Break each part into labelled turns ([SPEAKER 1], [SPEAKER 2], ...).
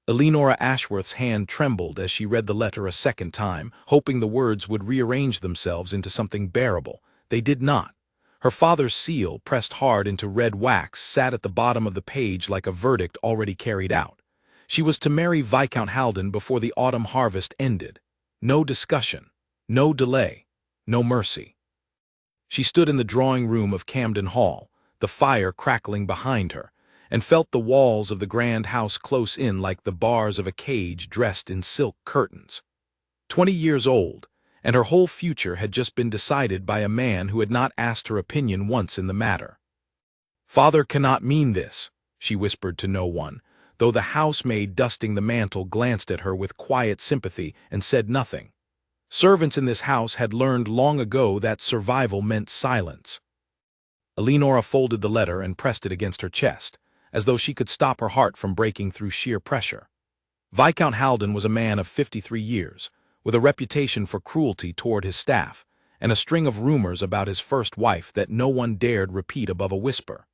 [SPEAKER 1] Eleonora Ashworth's hand trembled as she read the letter a second time, hoping the words would rearrange themselves into something bearable. They did not. Her father's seal, pressed hard into red wax, sat at the bottom of the page like a verdict already carried out. She was to marry Viscount Haldon before the autumn harvest ended. No discussion, no delay, no mercy. She stood in the drawing room of Camden Hall, the fire crackling behind her, and felt the walls of the grand house close in like the bars of a cage dressed in silk curtains. 20 years old, and her whole future had just been decided by a man who had not asked her opinion once in the matter. "Father cannot mean this," she whispered to no one, though the housemaid dusting the mantel glanced at her with quiet sympathy and said nothing. Servants in this house had learned long ago that survival meant silence. Eleonora folded the letter and pressed it against her chest, as though she could stop her heart from breaking through sheer pressure. Viscount Haldon was a man of 53 years, with a reputation for cruelty toward his staff, and a string of rumors about his first wife that no one dared repeat above a whisper.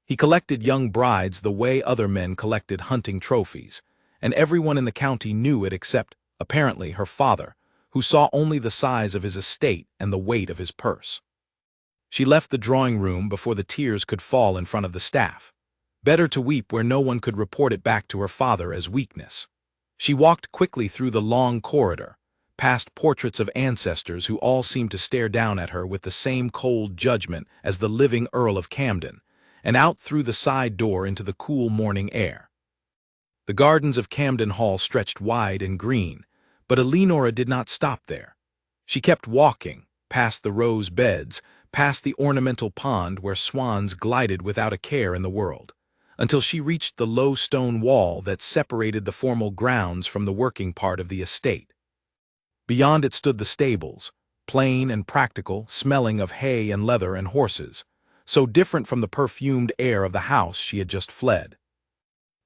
[SPEAKER 1] He collected young brides the way other men collected hunting trophies, and everyone in the county knew it except, apparently, her father, who saw only the size of his estate and the weight of his purse. She left the drawing room before the tears could fall in front of the staff. Better to weep where no one could report it back to her father as weakness. She walked quickly through the long corridor, past portraits of ancestors who all seemed to stare down at her with the same cold judgment as the living Earl of Camden, and out through the side door into the cool morning air. The gardens of Camden Hall stretched wide and green, but Eleonora did not stop there. She kept walking, past the rose beds, past the ornamental pond where swans glided without a care in the world, until she reached the low stone wall that separated the formal grounds from the working part of the estate. Beyond it stood the stables, plain and practical, smelling of hay and leather and horses, so different from the perfumed air of the house she had just fled.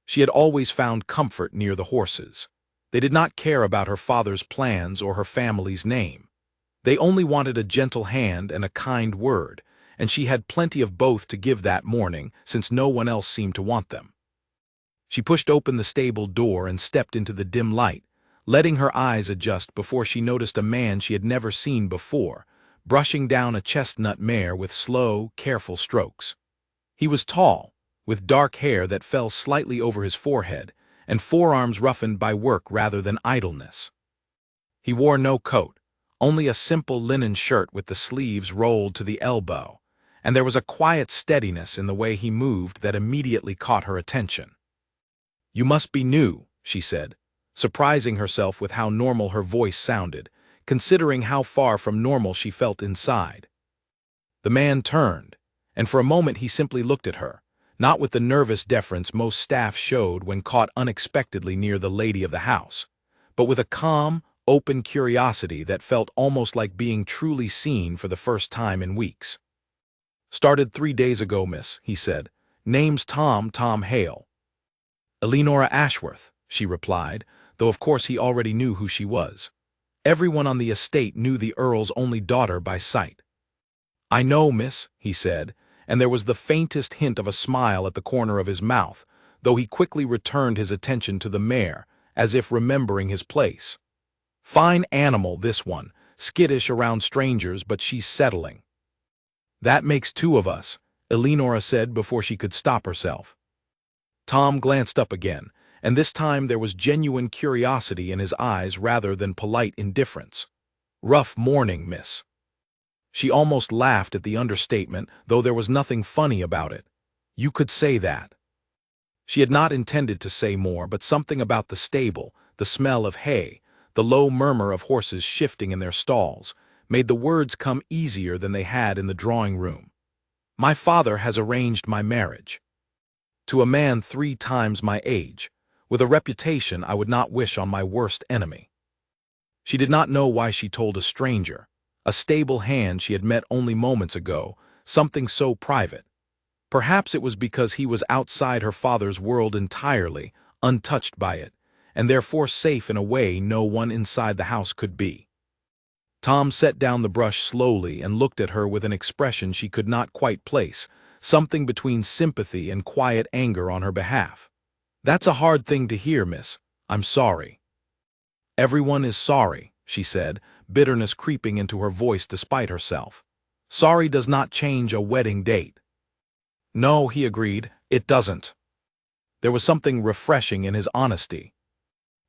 [SPEAKER 1] She had always found comfort near the horses. They did not care about her father's plans or her family's name. They only wanted a gentle hand and a kind word, and she had plenty of both to give that morning, since no one else seemed to want them. She pushed open the stable door and stepped into the dim light, letting her eyes adjust before she noticed a man she had never seen before, brushing down a chestnut mare with slow, careful strokes. He was tall, with dark hair that fell slightly over his forehead, and forearms roughened by work rather than idleness. He wore no coat, only a simple linen shirt with the sleeves rolled to the elbow, and there was a quiet steadiness in the way he moved that immediately caught her attention. "You must be new," she said, surprising herself with how normal her voice sounded, considering how far from normal she felt inside. The man turned, and for a moment he simply looked at her, not with the nervous deference most staff showed when caught unexpectedly near the lady of the house, but with a calm, open curiosity that felt almost like being truly seen for the first time in weeks. "Started 3 days ago, miss," he said. "Name's Tom Hale." "Eleonora Ashworth," she replied, though of course he already knew who she was. Everyone on the estate knew the Earl's only daughter by sight. "I know, miss," he said, and there was the faintest hint of a smile at the corner of his mouth, though he quickly returned his attention to the mare, as if remembering his place. "Fine animal, this one, skittish around strangers, but she's settling." "That makes 2 of us," Eleonora said before she could stop herself. Tom glanced up again, and this time there was genuine curiosity in his eyes rather than polite indifference. "Rough morning, miss." She almost laughed at the understatement, though there was nothing funny about it. "You could say that." She had not intended to say more, but something about the stable, the smell of hay, the low murmur of horses shifting in their stalls, made the words come easier than they had in the drawing room. "My father has arranged my marriage. To a man 3 times my age, with a reputation I would not wish on my worst enemy." She did not know why she told a stranger, a stable hand she had met only moments ago, something so private. Perhaps it was because he was outside her father's world entirely, untouched by it, and therefore safe in a way no one inside the house could be. Tom set down the brush slowly and looked at her with an expression she could not quite place, something between sympathy and quiet anger on her behalf. "That's a hard thing to hear, miss," I'm sorry." "Everyone is sorry," she said, bitterness creeping into her voice despite herself. "Sorry does not change a wedding date." "No," he agreed, "it doesn't." There was something refreshing in his honesty.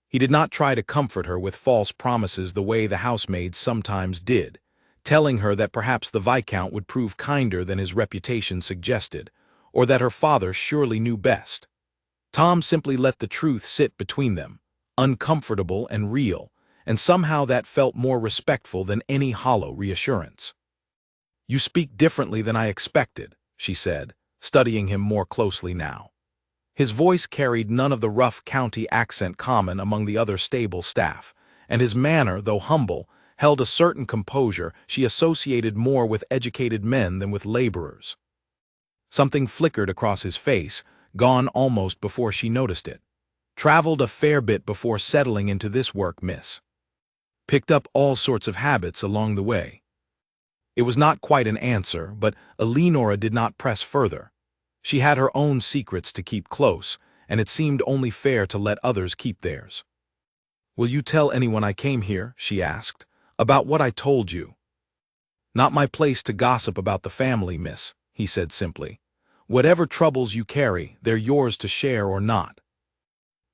[SPEAKER 1] He did not try to comfort her with false promises the way the housemaids sometimes did, telling her that perhaps the Viscount would prove kinder than his reputation suggested, or that her father surely knew best. Tom simply let the truth sit between them, uncomfortable and real, and somehow that felt more respectful than any hollow reassurance. "You speak differently than I expected," she said, studying him more closely now. His voice carried none of the rough county accent common among the other stable staff, and his manner, though humble, held a certain composure she associated more with educated men than with laborers. Something flickered across his face, gone almost before she noticed it. "Traveled a fair bit before settling into this work, miss. Picked up all sorts of habits along the way." It was not quite an answer, but Eleonora did not press further. She had her own secrets to keep close, and it seemed only fair to let others keep theirs. "Will you tell anyone I came here," she asked, "about what I told you?" "Not my place to gossip about the family, miss," he said simply. "Whatever troubles you carry, they're yours to share or not."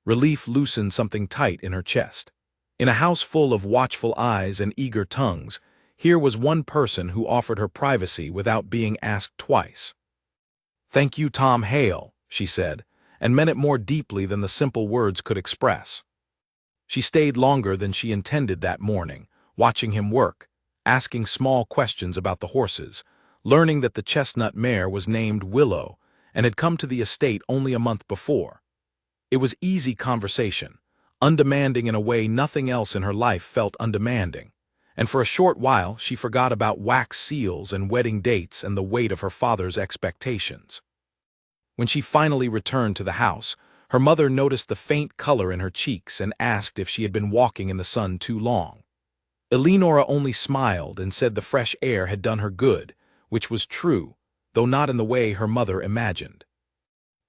[SPEAKER 1] Relief loosened something tight in her chest. In a house full of watchful eyes and eager tongues, here was one person who offered her privacy without being asked twice. "Thank you, Tom Hale," she said, and meant it more deeply than the simple words could express. She stayed longer than she intended that morning, watching him work, asking small questions about the horses, learning that the chestnut mare was named Willow and had come to the estate only a month before. It was easy conversation, undemanding in a way nothing else in her life felt undemanding, and for a short while she forgot about wax seals and wedding dates and the weight of her father's expectations. When she finally returned to the house, her mother noticed the faint color in her cheeks and asked if she had been walking in the sun too long. Eleonora only smiled and said the fresh air had done her good, which was true, though not in the way her mother imagined.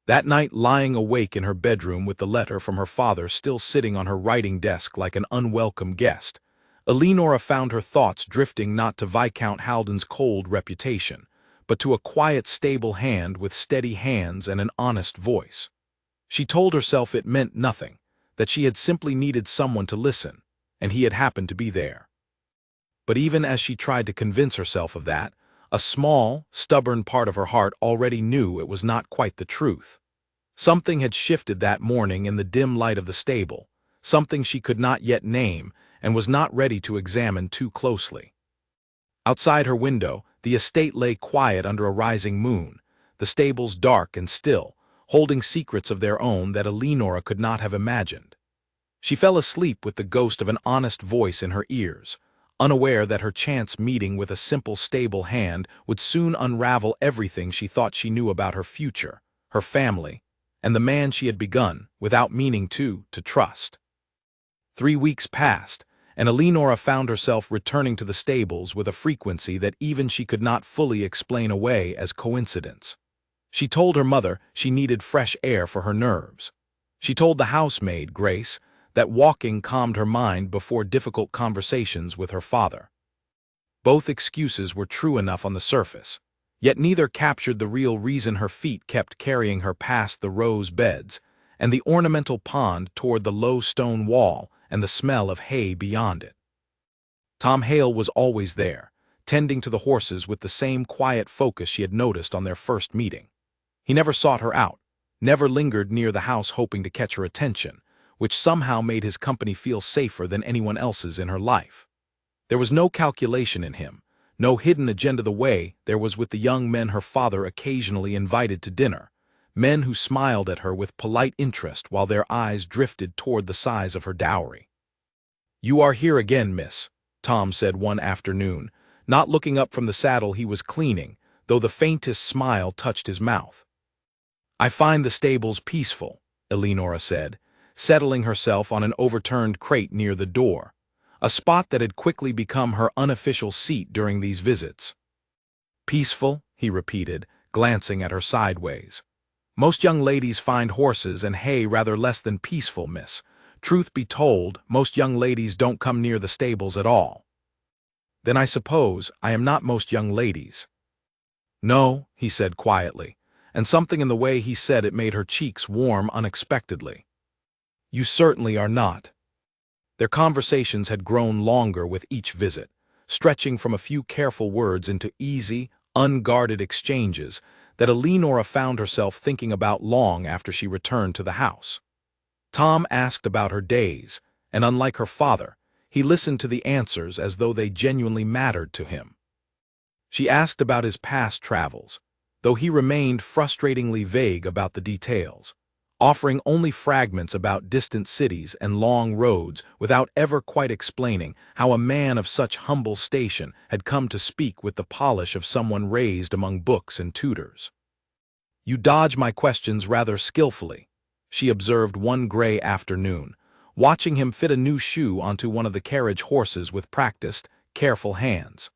[SPEAKER 1] That night, lying awake in her bedroom with the letter from her father still sitting on her writing desk like an unwelcome guest, Eleonora found her thoughts drifting not to Viscount Haldon's cold reputation, but to a quiet, stable hand with steady hands and an honest voice. She told herself it meant nothing, that she had simply needed someone to listen, and he had happened to be there. But even as she tried to convince herself of that, a small, stubborn part of her heart already knew it was not quite the truth. Something had shifted that morning in the dim light of the stable, something she could not yet name and was not ready to examine too closely. Outside her window, the estate lay quiet under a rising moon, the stables dark and still, holding secrets of their own that Eleonora could not have imagined. She fell asleep with the ghost of an honest voice in her ears, unaware that her chance meeting with a simple stable hand would soon unravel everything she thought she knew about her future, her family, and the man she had begun, without meaning to trust. 3 weeks passed, and Eleonora found herself returning to the stables with a frequency that even she could not fully explain away as coincidence. She told her mother she needed fresh air for her nerves. She told the housemaid, Grace, that walking calmed her mind before difficult conversations with her father. Both excuses were true enough on the surface, yet neither captured the real reason her feet kept carrying her past the rose beds and the ornamental pond toward the low stone wall and the smell of hay beyond it. Tom Hale was always there, tending to the horses with the same quiet focus she had noticed on their first meeting. He never sought her out, never lingered near the house hoping to catch her attention, which somehow made his company feel safer than anyone else's in her life. There was no calculation in him, no hidden agenda the way there was with the young men her father occasionally invited to dinner, men who smiled at her with polite interest while their eyes drifted toward the size of her dowry. "You are here again, miss," Tom said one afternoon, not looking up from the saddle he was cleaning, though the faintest smile touched his mouth. "I find the stables peaceful," Eleonora said, settling herself on an overturned crate near the door, a spot that had quickly become her unofficial seat during these visits. "Peaceful?" he repeated, glancing at her sideways. "Most young ladies find horses and hay rather less than peaceful, miss. Truth be told, most young ladies don't come near the stables at all. Then I suppose I am not most young ladies. No, he said quietly, and something in the way he said it made her cheeks warm unexpectedly. You certainly are not. Their conversations had grown longer with each visit, stretching from a few careful words into easy, unguarded exchanges that Eleonora found herself thinking about long after she returned to the house. Tom asked about her days, and unlike her father, he listened to the answers as though they genuinely mattered to him. She asked about his past travels, though he remained frustratingly vague about the details, offering only fragments about distant cities and long roads without ever quite explaining how a man of such humble station had come to speak with the polish of someone raised among books and tutors. You dodge my questions rather skillfully, she observed one gray afternoon, watching him fit a new shoe onto one of the carriage horses with practiced, careful hands.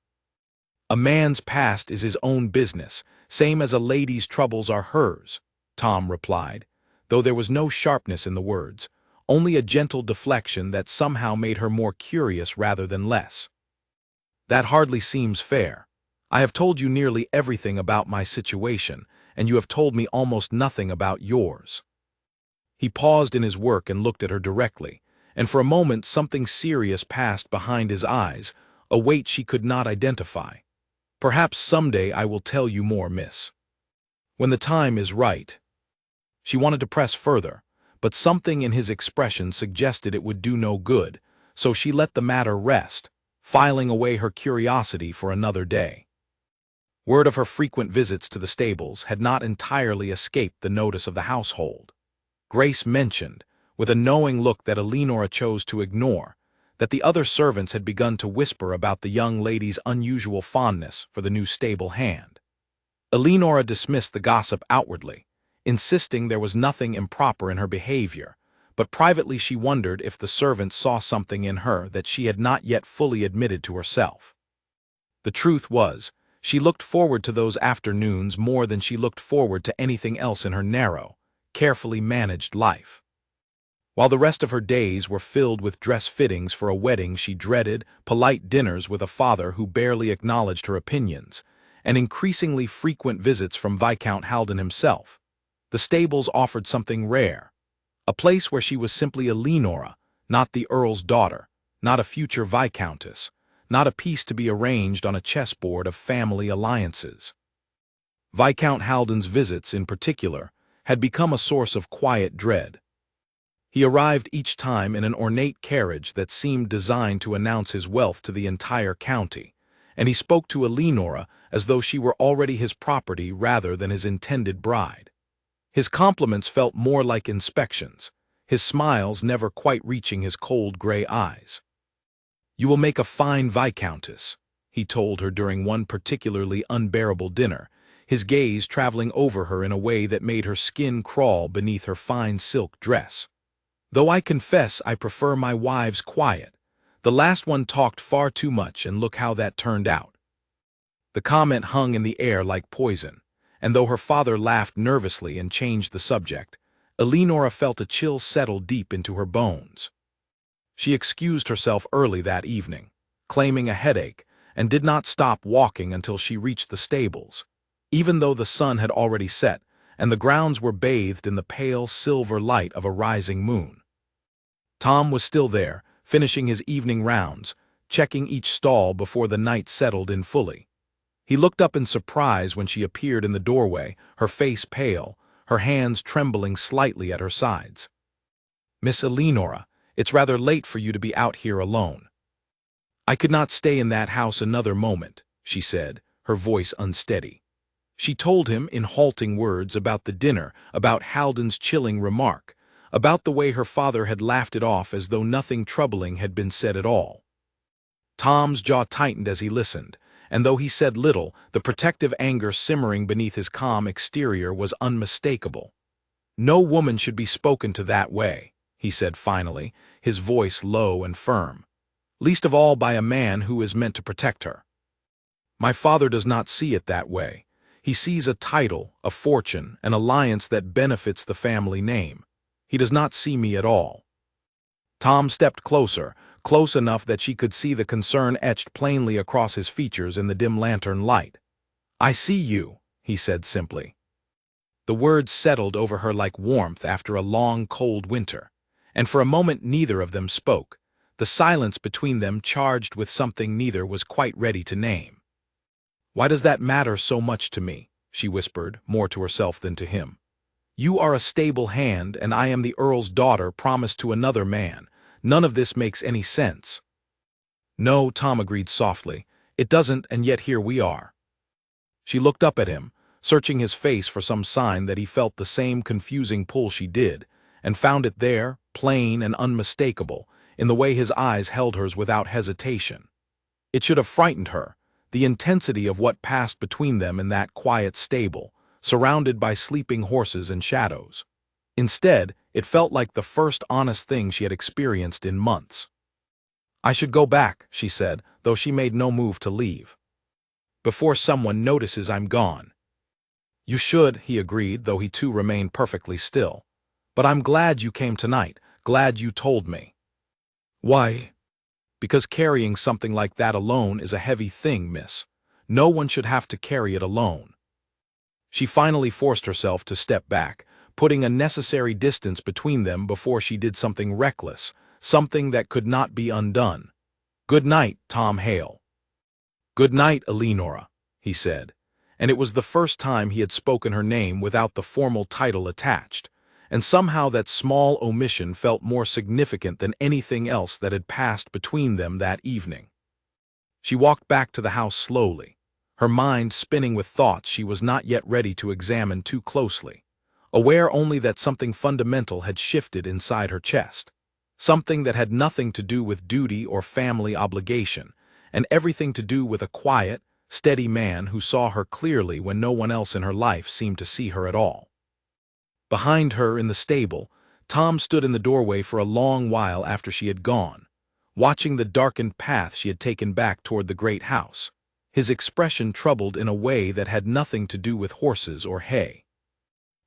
[SPEAKER 1] A man's past is his own business, same as a lady's troubles are hers, Tom replied, though there was no sharpness in the words, only a gentle deflection that somehow made her more curious rather than less. That hardly seems fair. I have told you nearly everything about my situation, and you have told me almost nothing about yours. He paused in his work and looked at her directly, and for a moment something serious passed behind his eyes, a weight she could not identify. Perhaps someday I will tell you more, miss. When the time is right. She wanted to press further, but something in his expression suggested it would do no good, so she let the matter rest, filing away her curiosity for another day. Word of her frequent visits to the stables had not entirely escaped the notice of the household. Grace mentioned, with a knowing look that Eleonora chose to ignore, that the other servants had begun to whisper about the young lady's unusual fondness for the new stable hand. Eleonora dismissed the gossip outwardly, insisting there was nothing improper in her behavior, but privately she wondered if the servants saw something in her that she had not yet fully admitted to herself. The truth was, she looked forward to those afternoons more than she looked forward to anything else in her narrow, carefully managed life. While the rest of her days were filled with dress fittings for a wedding she dreaded, polite dinners with a father who barely acknowledged her opinions, and increasingly frequent visits from Viscount Haldon himself, the stables offered something rare, a place where she was simply Eleonora, not the Earl's daughter, not a future Viscountess, not a piece to be arranged on a chessboard of family alliances. Viscount Haldon's visits, in particular, had become a source of quiet dread. He arrived each time in an ornate carriage that seemed designed to announce his wealth to the entire county, and he spoke to Eleonora as though she were already his property rather than his intended bride. His compliments felt more like inspections, his smiles never quite reaching his cold gray eyes. You will make a fine Viscountess, he told her during one particularly unbearable dinner, his gaze traveling over her in a way that made her skin crawl beneath her fine silk dress. Though I confess I prefer my wives quiet. The last one talked far too much, and look how that turned out. The comment hung in the air like poison, and though her father laughed nervously and changed the subject, Eleonora felt a chill settle deep into her bones. She excused herself early that evening, claiming a headache, and did not stop walking until she reached the stables, even though the sun had already set and the grounds were bathed in the pale silver light of a rising moon. Tom was still there, finishing his evening rounds, checking each stall before the night settled in fully. He looked up in surprise when she appeared in the doorway, her face pale, her hands trembling slightly at her sides. Miss Eleonora, it's rather late for you to be out here alone. I could not stay in that house another moment, she said, her voice unsteady. She told him in halting words about the dinner, about Haldon's chilling remark, about the way her father had laughed it off as though nothing troubling had been said at all. Tom's jaw tightened as he listened, and though he said little, the protective anger simmering beneath his calm exterior was unmistakable. No woman should be spoken to that way, he said finally, his voice low and firm, least of all by a man who is meant to protect her. My father does not see it that way. He sees a title, a fortune, an alliance that benefits the family name. He does not see me at all. Tom stepped closer, close enough that she could see the concern etched plainly across his features in the dim lantern light. "I see you," he said simply. The words settled over her like warmth after a long, cold winter, and for a moment neither of them spoke, the silence between them charged with something neither was quite ready to name. "Why does that matter so much to me?" she whispered, more to herself than to him. "You are a stable hand, and I am the Earl's daughter promised to another man. None of this makes any sense." "No," Tom agreed softly. "It doesn't, and yet here we are." She looked up at him, searching his face for some sign that he felt the same confusing pull she did, and found it there, plain and unmistakable, in the way his eyes held hers without hesitation. It should have frightened her, the intensity of what passed between them in that quiet stable, surrounded by sleeping horses and shadows. Instead, it felt like the first honest thing she had experienced in months. "I should go back," she said, though she made no move to leave. "Before someone notices I'm gone." "You should," he agreed, though he too remained perfectly still. "But I'm glad you came tonight, glad you told me." "Why?" "Because carrying something like that alone is a heavy thing, miss. No one should have to carry it alone." She finally forced herself to step back, putting a necessary distance between them before she did something reckless, something that could not be undone. "Good night, Tom Hale." "Good night, Eleonora," he said, and it was the first time he had spoken her name without the formal title attached, and somehow that small omission felt more significant than anything else that had passed between them that evening. She walked back to the house slowly, her mind spinning with thoughts she was not yet ready to examine too closely, aware only that something fundamental had shifted inside her chest, something that had nothing to do with duty or family obligation, and everything to do with a quiet, steady man who saw her clearly when no one else in her life seemed to see her at all. Behind her in the stable, Tom stood in the doorway for a long while after she had gone, watching the darkened path she had taken back toward the great house, his expression troubled in a way that had nothing to do with horses or hay.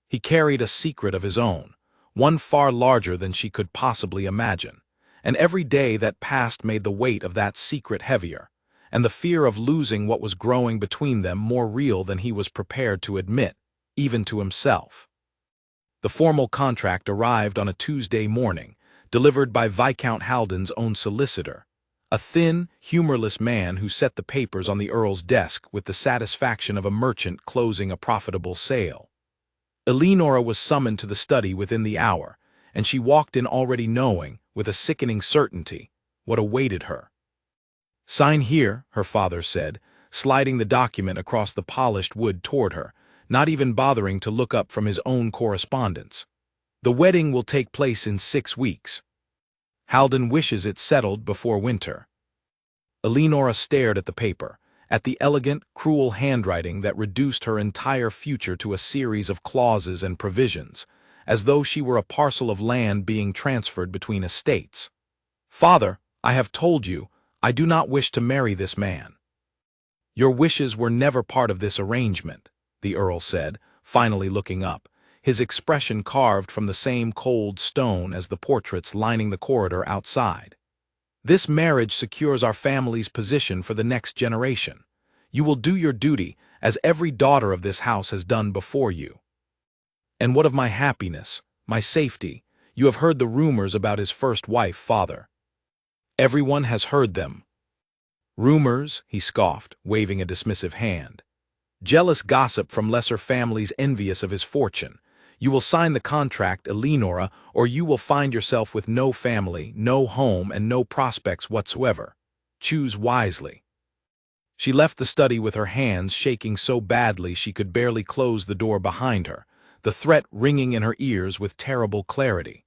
[SPEAKER 1] He carried a secret of his own, one far larger than she could possibly imagine, and every day that passed made the weight of that secret heavier, and the fear of losing what was growing between them more real than he was prepared to admit, even to himself. The formal contract arrived on a Tuesday morning, delivered by Viscount Haldon's own solicitor, a thin, humorless man who set the papers on the Earl's desk with the satisfaction of a merchant closing a profitable sale. Eleonora was summoned to the study within the hour, and she walked in already knowing, with a sickening certainty, what awaited her. "Sign here," her father said, sliding the document across the polished wood toward her, not even bothering to look up from his own correspondence. "The wedding will take place in 6 weeks. Haldon wishes it settled before winter." Eleonora stared at the paper, at the elegant, cruel handwriting that reduced her entire future to a series of clauses and provisions, as though she were a parcel of land being transferred between estates. "Father, I have told you, I do not wish to marry this man." "Your wishes were never part of this arrangement," the Earl said, finally looking up, his expression carved from the same cold stone as the portraits lining the corridor outside. "This marriage secures our family's position for the next generation. You will do your duty, as every daughter of this house has done before you." "And what of my happiness, my safety? You have heard the rumors about his first wife, father." "Everyone has heard them." "Rumors," he scoffed, waving a dismissive hand. "Jealous gossip from lesser families envious of his fortune. You will sign the contract, Eleonora, or you will find yourself with no family, no home, and no prospects whatsoever. Choose wisely." She left the study with her hands shaking so badly she could barely close the door behind her, the threat ringing in her ears with terrible clarity.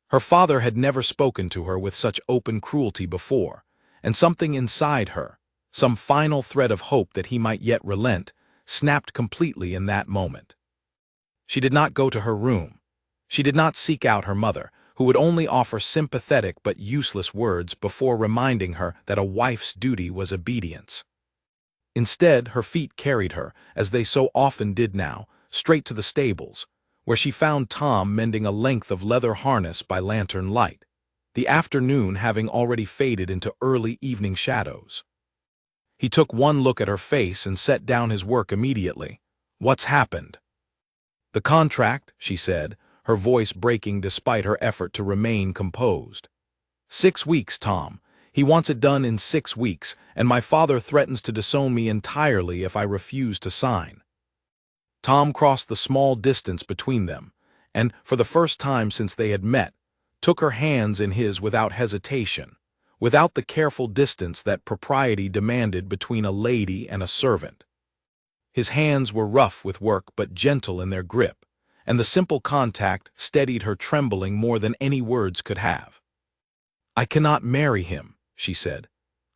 [SPEAKER 1] Her father had never spoken to her with such open cruelty before, and something inside her, some final thread of hope that he might yet relent, snapped completely in that moment. She did not go to her room. She did not seek out her mother, who would only offer sympathetic but useless words before reminding her that a wife's duty was obedience. Instead, her feet carried her, as they so often did now, straight to the stables, where she found Tom mending a length of leather harness by lantern light. the afternoon having already faded into early evening shadows. He took one look at her face and set down his work immediately. "What's happened?" "The contract," she said, her voice breaking despite her effort to remain composed. 6 weeks, Tom. He wants it done in 6 weeks, and my father threatens to disown me entirely if I refuse to sign. Tom crossed the small distance between them, and, for the first time since they had met, took her hands in his without hesitation, without the careful distance that propriety demanded between a lady and a servant. His hands were rough with work but gentle in their grip, and the simple contact steadied her trembling more than any words could have. "I cannot marry him," she said.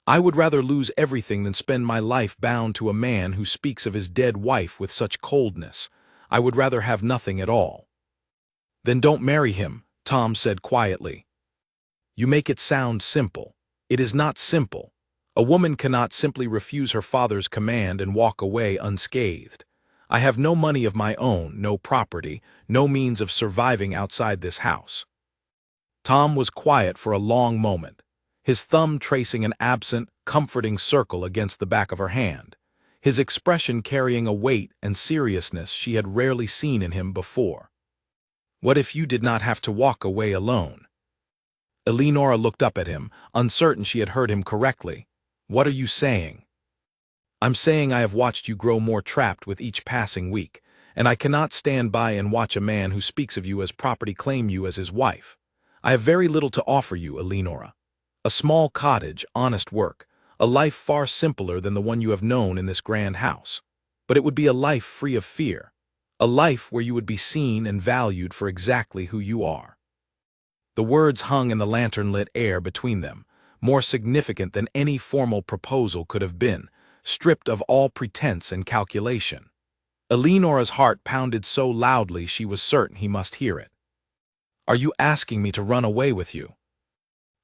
[SPEAKER 1] "I would rather lose everything than spend my life bound to a man who speaks of his dead wife with such coldness. I would rather have nothing at all." "Then don't marry him," Tom said quietly. "You make it sound simple. It is not simple. A woman cannot simply refuse her father's command and walk away unscathed. I have no money of my own, no property, no means of surviving outside this house." Tom was quiet for a long moment, his thumb tracing an absent, comforting circle against the back of her hand, his expression carrying a weight and seriousness she had rarely seen in him before. "What if you did not have to walk away alone?" Eleonora looked up at him, uncertain she had heard him correctly. "What are you saying?" "I'm saying I have watched you grow more trapped with each passing week, and I cannot stand by and watch a man who speaks of you as property claim you as his wife. I have very little to offer you, Eleonora. A small cottage, honest work, a life far simpler than the one you have known in this grand house. But it would be a life free of fear, a life where you would be seen and valued for exactly who you are." The words hung in the lantern-lit air between them, more significant than any formal proposal could have been, stripped of all pretense and calculation. Eleonora's heart pounded so loudly she was certain he must hear it. "Are you asking me to run away with you?"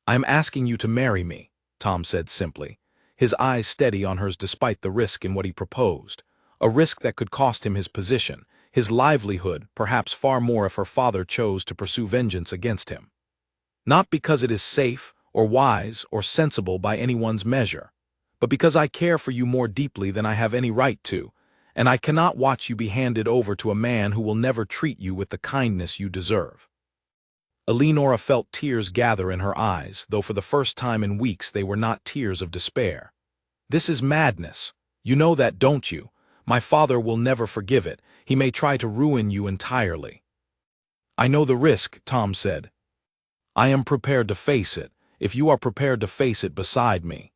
[SPEAKER 1] "I am asking you to marry me," Tom said simply, his eyes steady on hers despite the risk in what he proposed, a risk that could cost him his position, his livelihood, perhaps far more if her father chose to pursue vengeance against him. "Not because it is safe, or wise, or sensible by anyone's measure, but because I care for you more deeply than I have any right to, and I cannot watch you be handed over to a man who will never treat you with the kindness you deserve." Eleonora felt tears gather in her eyes, though for the first time in weeks they were not tears of despair. "This is madness. You know that, don't you? My father will never forgive it. He may try to ruin you entirely." "I know the risk," Tom said. "I am prepared to face it, if you are prepared to face it beside me."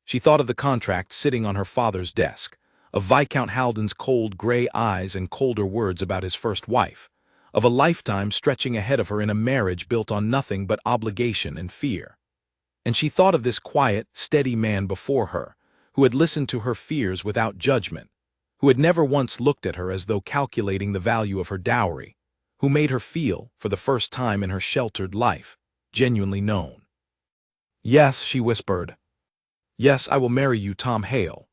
[SPEAKER 1] She thought of the contract sitting on her father's desk, of Viscount Haldon's cold gray eyes and colder words about his first wife, of a lifetime stretching ahead of her in a marriage built on nothing but obligation and fear. And she thought of this quiet, steady man before her, who had listened to her fears without judgment, who had never once looked at her as though calculating the value of her dowry, who made her feel, for the first time in her sheltered life, genuinely known. "Yes," she whispered. "Yes, I will marry you, Tom Hale."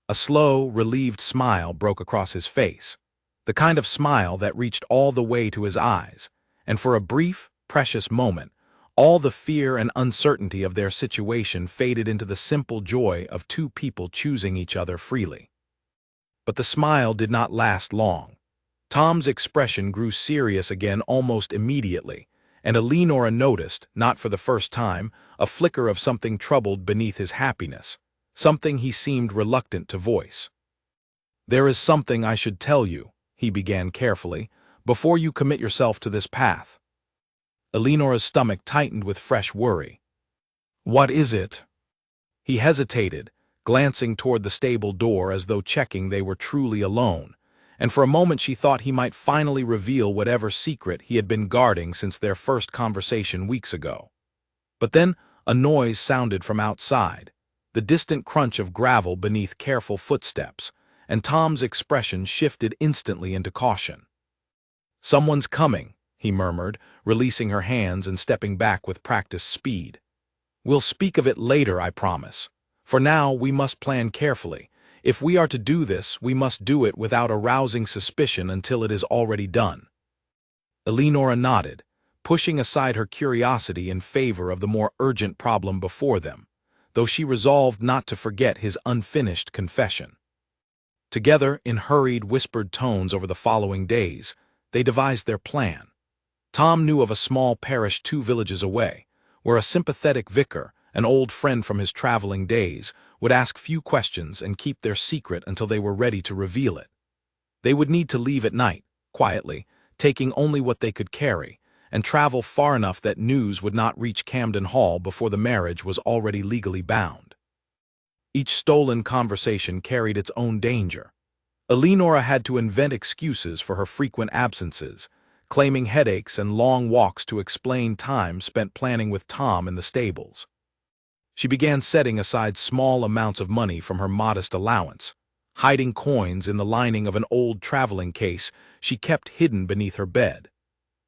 [SPEAKER 1] A slow, relieved smile broke across his face, the kind of smile that reached all the way to his eyes, and for a brief, precious moment, all the fear and uncertainty of their situation faded into the simple joy of two people choosing each other freely. But the smile did not last long. Tom's expression grew serious again almost immediately, and Eleonora noticed, not for the first time, a flicker of something troubled beneath his happiness, something he seemed reluctant to voice. "There is something I should tell you," he began carefully, "before you commit yourself to this path." Eleonora's stomach tightened with fresh worry. "What is it?" He hesitated, glancing toward the stable door as though checking they were truly alone, and for a moment she thought he might finally reveal whatever secret he had been guarding since their first conversation weeks ago. But then a noise sounded from outside, the distant crunch of gravel beneath careful footsteps, and Tom's expression shifted instantly into caution. "Someone's coming," he murmured, releasing her hands and stepping back with practiced speed. "We'll speak of it later, I promise. For now, we must plan carefully. If we are to do this, we must do it without arousing suspicion until it is already done." Eleonora nodded, pushing aside her curiosity in favor of the more urgent problem before them, though she resolved not to forget his unfinished confession. Together, in hurried, whispered tones over the following days, they devised their plan. Tom knew of a small parish 2 villages away, where a sympathetic vicar, an old friend from his traveling days, would ask few questions and keep their secret until they were ready to reveal it. They would need to leave at night, quietly, taking only what they could carry, and travel far enough that news would not reach Camden Hall before the marriage was already legally bound. Each stolen conversation carried its own danger. Eleonora had to invent excuses for her frequent absences, claiming headaches and long walks to explain time spent planning with Tom in the stables. She began setting aside small amounts of money from her modest allowance, hiding coins in the lining of an old traveling case she kept hidden beneath her bed.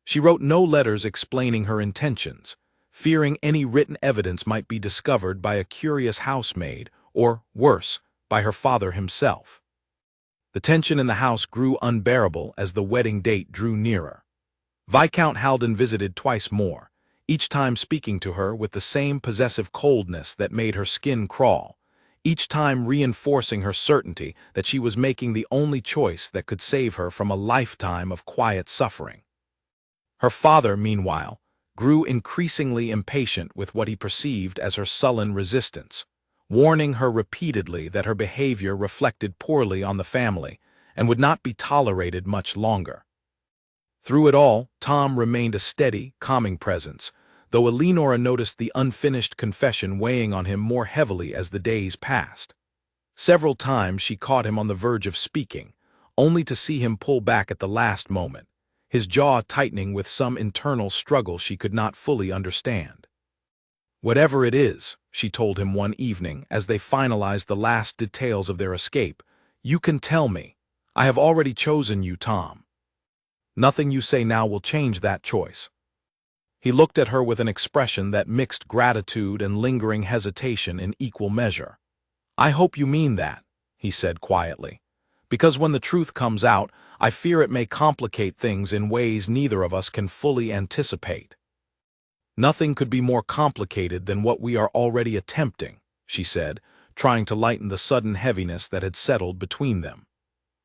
[SPEAKER 1] She wrote no letters explaining her intentions, fearing any written evidence might be discovered by a curious housemaid or, worse, by her father himself. The tension in the house grew unbearable as the wedding date drew nearer. Viscount Haldon visited twice more, each time speaking to her with the same possessive coldness that made her skin crawl, each time reinforcing her certainty that she was making the only choice that could save her from a lifetime of quiet suffering. Her father, meanwhile, grew increasingly impatient with what he perceived as her sullen resistance, warning her repeatedly that her behavior reflected poorly on the family and would not be tolerated much longer. Through it all, Tom remained a steady, calming presence, though Eleonora noticed the unfinished confession weighing on him more heavily as the days passed. Several times she caught him on the verge of speaking, only to see him pull back at the last moment, his jaw tightening with some internal struggle she could not fully understand. "Whatever it is," she told him one evening as they finalized the last details of their escape, "you can tell me. I have already chosen you, Tom. Nothing you say now will change that choice." He looked at her with an expression that mixed gratitude and lingering hesitation in equal measure. "I hope you mean that," he said quietly, "because when the truth comes out, I fear it may complicate things in ways neither of us can fully anticipate." "Nothing could be more complicated than what we are already attempting," she said, trying to lighten the sudden heaviness that had settled between them.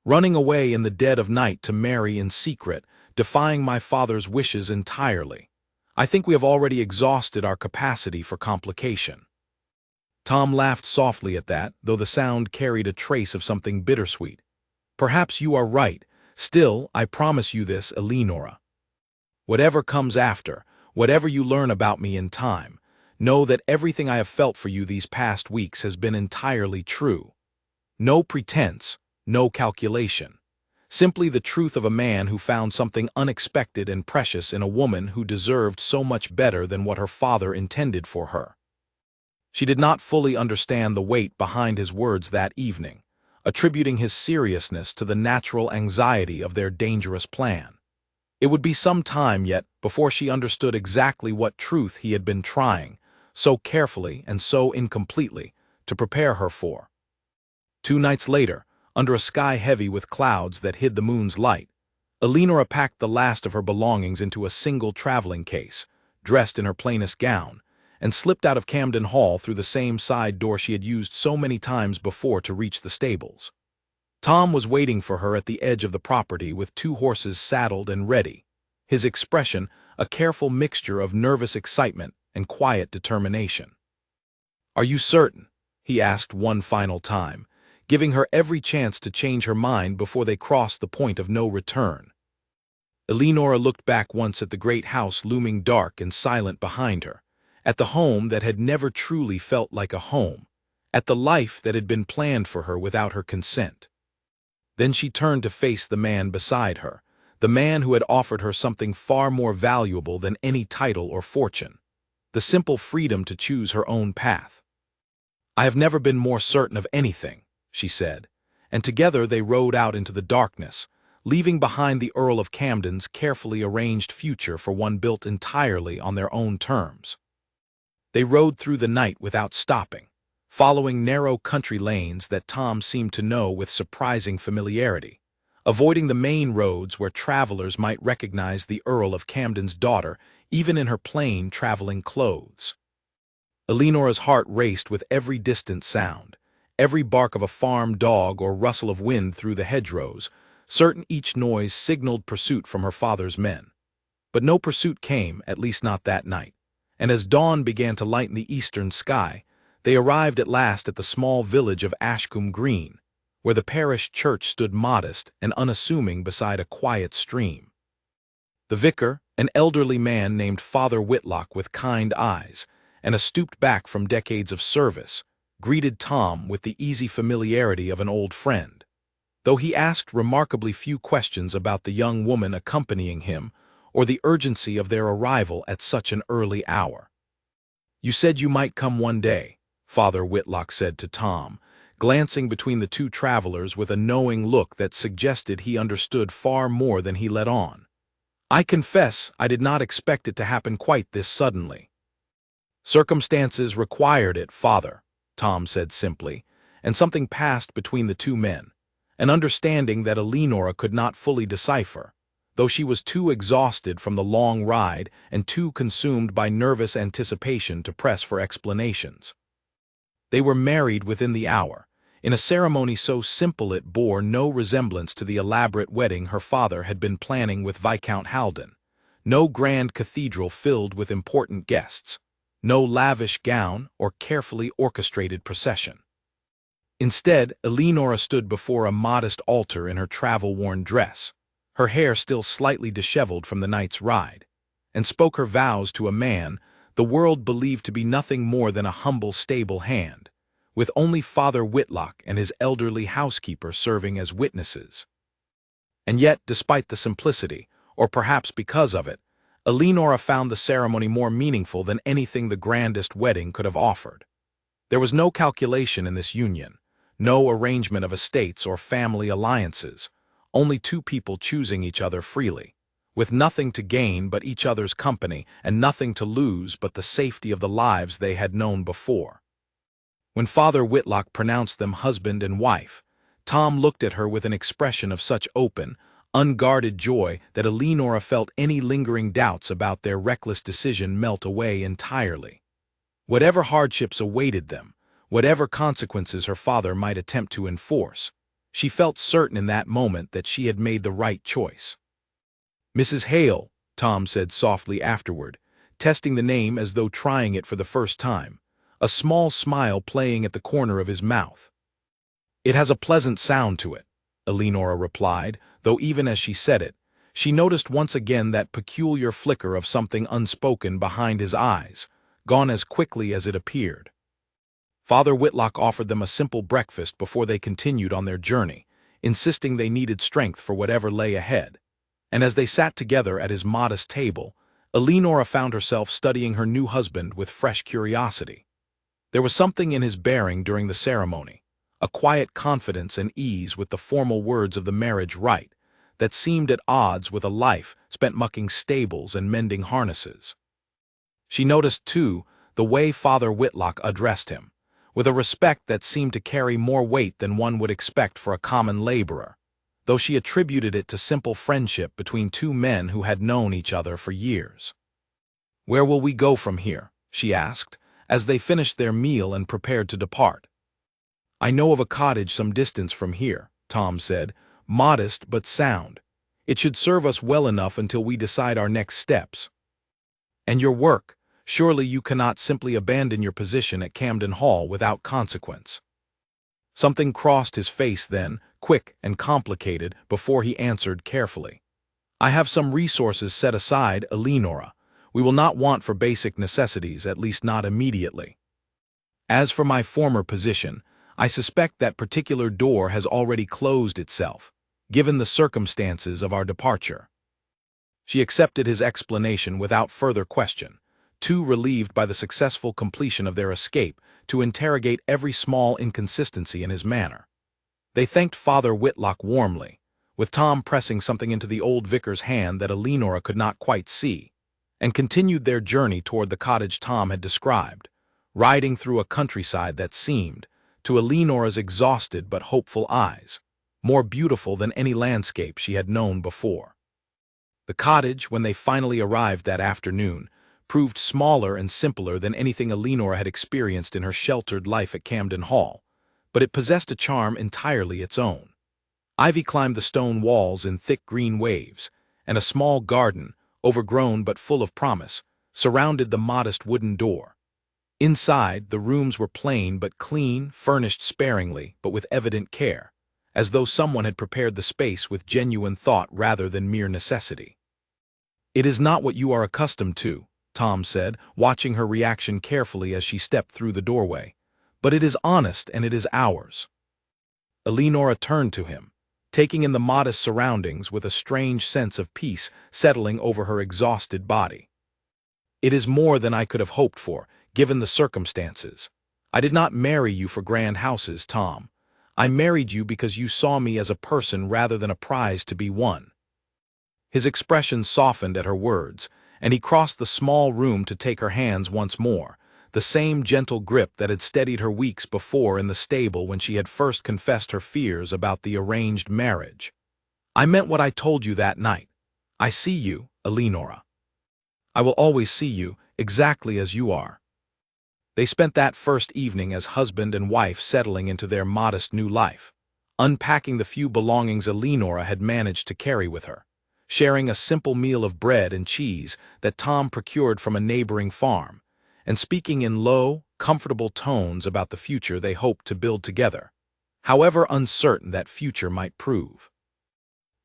[SPEAKER 1] "Running away in the dead of night to marry in secret, defying my father's wishes entirely. I think we have already exhausted our capacity for complication." Tom laughed softly at that, though the sound carried a trace of something bittersweet. "Perhaps you are right. Still, I promise you this, Eleonora. Whatever comes after, whatever you learn about me in time, know that everything I have felt for you these past weeks has been entirely true. No pretense, no calculation. Simply the truth of a man who found something unexpected and precious in a woman who deserved so much better than what her father intended for her." She did not fully understand the weight behind his words that evening, attributing his seriousness to the natural anxiety of their dangerous plan. It would be some time yet before she understood exactly what truth he had been trying, so carefully and so incompletely, to prepare her for. 2 nights later, under a sky heavy with clouds that hid the moon's light, Eleonora packed the last of her belongings into a single traveling case, dressed in her plainest gown, and slipped out of Camden Hall through the same side door she had used so many times before to reach the stables. Tom was waiting for her at the edge of the property with 2 horses saddled and ready, his expression a careful mixture of nervous excitement and quiet determination. "Are you certain?" he asked one final time, giving her every chance to change her mind before they crossed the point of no return. Eleonora looked back once at the great house looming dark and silent behind her, at the home that had never truly felt like a home, at the life that had been planned for her without her consent. Then she turned to face the man beside her, the man who had offered her something far more valuable than any title or fortune, the simple freedom to choose her own path. "I have never been more certain of anything," she said, and together they rode out into the darkness, leaving behind the Earl of Camden's carefully arranged future for one built entirely on their own terms. They rode through the night without stopping, following narrow country lanes that Tom seemed to know with surprising familiarity, avoiding the main roads where travelers might recognize the Earl of Camden's daughter even in her plain traveling clothes. Eleanor's heart raced with every distant sound, every bark of a farm dog or rustle of wind through the hedgerows, certain each noise signaled pursuit from her father's men. But no pursuit came, at least not that night, and as dawn began to lighten the eastern sky, they arrived at last at the small village of Ashcombe Green, where the parish church stood modest and unassuming beside a quiet stream. The vicar, an elderly man named Father Whitlock with kind eyes, and a stooped back from decades of service, greeted Tom with the easy familiarity of an old friend, though he asked remarkably few questions about the young woman accompanying him or the urgency of their arrival at such an early hour. "You said you might come one day," Father Whitlock said to Tom, glancing between the two travelers with a knowing look that suggested he understood far more than he let on. "I confess I did not expect it to happen quite this suddenly." "Circumstances required it, Father," Tom said simply, and something passed between the two men, an understanding that Eleanor could not fully decipher, though she was too exhausted from the long ride and too consumed by nervous anticipation to press for explanations. They were married within the hour, in a ceremony so simple it bore no resemblance to the elaborate wedding her father had been planning with Viscount Haldon, no grand cathedral filled with important guests, no lavish gown or carefully orchestrated procession. Instead, Eleanor stood before a modest altar in her travel-worn dress, her hair still slightly disheveled from the night's ride, and spoke her vows to a man the world believed to be nothing more than a humble stable hand, with only Father Whitlock and his elderly housekeeper serving as witnesses. And yet, despite the simplicity, or perhaps because of it, Eleanor found the ceremony more meaningful than anything the grandest wedding could have offered. There was no calculation in this union, no arrangement of estates or family alliances, only two people choosing each other freely, with nothing to gain but each other's company and nothing to lose but the safety of the lives they had known before. When Father Whitlock pronounced them husband and wife, Tom looked at her with an expression of such open, unguarded joy that Eleanor felt any lingering doubts about their reckless decision melt away entirely. Whatever hardships awaited them, whatever consequences her father might attempt to enforce, she felt certain in that moment that she had made the right choice. "Mrs. Hale," Tom said softly afterward, testing the name as though trying it for the first time, a small smile playing at the corner of his mouth. "It has a pleasant sound to it," Eleanor replied, though even as she said it, she noticed once again that peculiar flicker of something unspoken behind his eyes, gone as quickly as it appeared. Father Whitlock offered them a simple breakfast before they continued on their journey, insisting they needed strength for whatever lay ahead, and as they sat together at his modest table, Eleanor found herself studying her new husband with fresh curiosity. There was something in his bearing during the ceremony, a quiet confidence and ease with the formal words of the marriage rite, that seemed at odds with a life spent mucking stables and mending harnesses. She noticed, too, the way Father Whitlock addressed him, with a respect that seemed to carry more weight than one would expect for a common laborer, though she attributed it to simple friendship between two men who had known each other for years. "Where will we go from here?" she asked, as they finished their meal and prepared to depart. "I know of a cottage some distance from here," Tom said, "modest but sound. It should serve us well enough until we decide our next steps." "And your work? Surely you cannot simply abandon your position at Camden Hall without consequence." Something crossed his face then, quick and complicated, before he answered carefully. "I have some resources set aside, Eleanor. We will not want for basic necessities, at least not immediately. As for my former position, I suspect that particular door has already closed itself, given the circumstances of our departure." She accepted his explanation without further question, too relieved by the successful completion of their escape to interrogate every small inconsistency in his manner. They thanked Father Whitlock warmly, with Tom pressing something into the old vicar's hand that Eleanor could not quite see, and continued their journey toward the cottage Tom had described, riding through a countryside that seemed, to Eleanor's exhausted but hopeful eyes, more beautiful than any landscape she had known before. The cottage, when they finally arrived that afternoon, proved smaller and simpler than anything Eleanor had experienced in her sheltered life at Camden Hall, but it possessed a charm entirely its own. Ivy climbed the stone walls in thick green waves, and a small garden, overgrown but full of promise, surrounded the modest wooden door. Inside, the rooms were plain but clean, furnished sparingly but with evident care, as though someone had prepared the space with genuine thought rather than mere necessity. "It is not what you are accustomed to," Tom said, watching her reaction carefully as she stepped through the doorway, "but it is honest and it is ours." Eleanor turned to him, taking in the modest surroundings with a strange sense of peace settling over her exhausted body. "It is more than I could have hoped for, given the circumstances. I did not marry you for grand houses, Tom. I married you because you saw me as a person rather than a prize to be won." His expression softened at her words, and he crossed the small room to take her hands once more, the same gentle grip that had steadied her weeks before in the stable when she had first confessed her fears about the arranged marriage. "I meant what I told you that night. I see you, Eleanor. I will always see you, exactly as you are." They spent that first evening as husband and wife settling into their modest new life, unpacking the few belongings Eleanor had managed to carry with her, sharing a simple meal of bread and cheese that Tom procured from a neighboring farm, and speaking in low, comfortable tones about the future they hoped to build together, however uncertain that future might prove.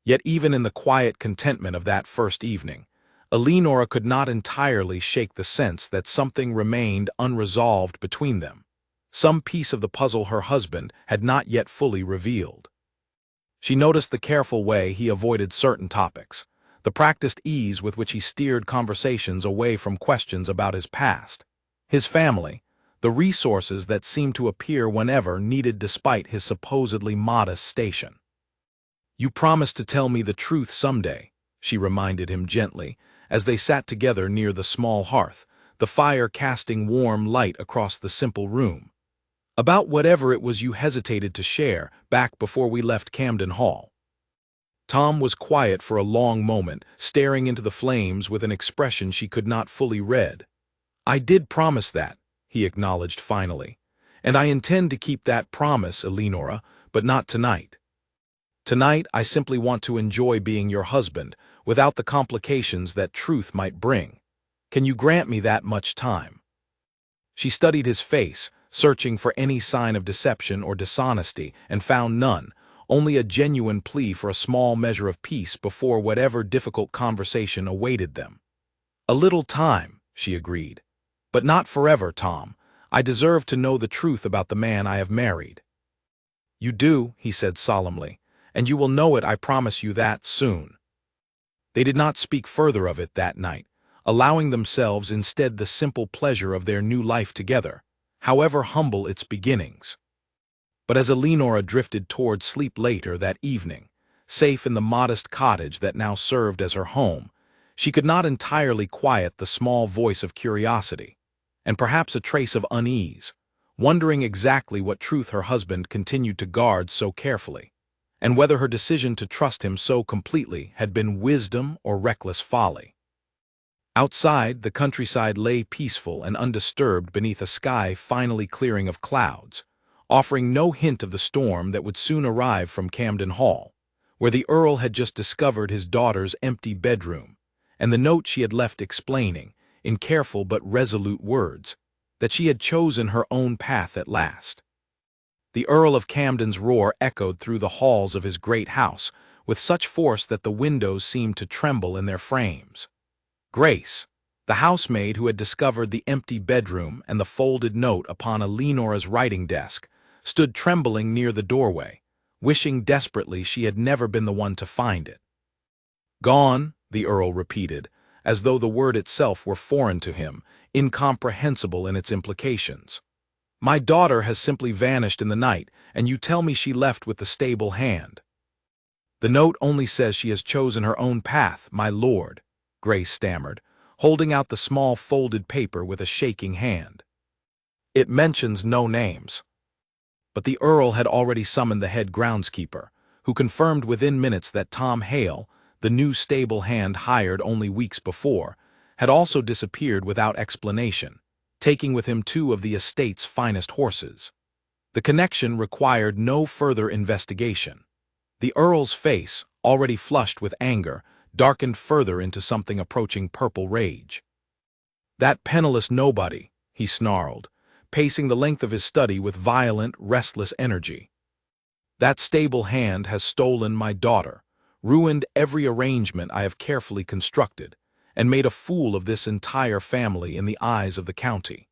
[SPEAKER 1] Yet even in the quiet contentment of that first evening, Eleanor could not entirely shake the sense that something remained unresolved between them, some piece of the puzzle her husband had not yet fully revealed. She noticed the careful way he avoided certain topics, the practiced ease with which he steered conversations away from questions about his past, his family, the resources that seemed to appear whenever needed despite his supposedly modest station. "You promised to tell me the truth someday," she reminded him gently, as they sat together near the small hearth, the fire casting warm light across the simple room. "About whatever it was you hesitated to share back before we left Camden Hall." Tom was quiet for a long moment, staring into the flames with an expression she could not fully read. "I did promise that," he acknowledged finally, "and I intend to keep that promise, Eleanor, but not tonight. Tonight I simply want to enjoy being your husband, without the complications that truth might bring. Can you grant me that much time?" She studied his face, searching for any sign of deception or dishonesty, and found none, only a genuine plea for a small measure of peace before whatever difficult conversation awaited them. "A little time," she agreed. "But not forever, Tom. I deserve to know the truth about the man I have married." "You do," he said solemnly, "and you will know it, I promise you that, soon." They did not speak further of it that night, allowing themselves instead the simple pleasure of their new life together, however humble its beginnings. But as Eleanor drifted toward sleep later that evening, safe in the modest cottage that now served as her home, she could not entirely quiet the small voice of curiosity, and perhaps a trace of unease, wondering exactly what truth her husband continued to guard so carefully, and whether her decision to trust him so completely had been wisdom or reckless folly. Outside, the countryside lay peaceful and undisturbed beneath a sky finally clearing of clouds, offering no hint of the storm that would soon arrive from Camden Hall, where the Earl had just discovered his daughter's empty bedroom, and the note she had left explaining, in careful but resolute words, that she had chosen her own path at last. The Earl of Camden's roar echoed through the halls of his great house with such force that the windows seemed to tremble in their frames. Grace, the housemaid who had discovered the empty bedroom and the folded note upon Eleanor's writing desk, stood trembling near the doorway, wishing desperately she had never been the one to find it. "Gone," the Earl repeated, as though the word itself were foreign to him, incomprehensible in its implications. "My daughter has simply vanished in the night, and you tell me she left with the stable hand." "The note only says she has chosen her own path, my lord," Grace stammered, holding out the small folded paper with a shaking hand. "It mentions no names." But the Earl had already summoned the head groundskeeper, who confirmed within minutes that Tom Hale, the new stable hand hired only weeks before, had also disappeared without explanation, taking with him two of the estate's finest horses. The connection required no further investigation. The Earl's face, already flushed with anger, darkened further into something approaching purple rage. "That penniless nobody," he snarled, pacing the length of his study with violent, restless energy. "That stable hand has stolen my daughter, ruined every arrangement I have carefully constructed, and made a fool of this entire family in the eyes of the county."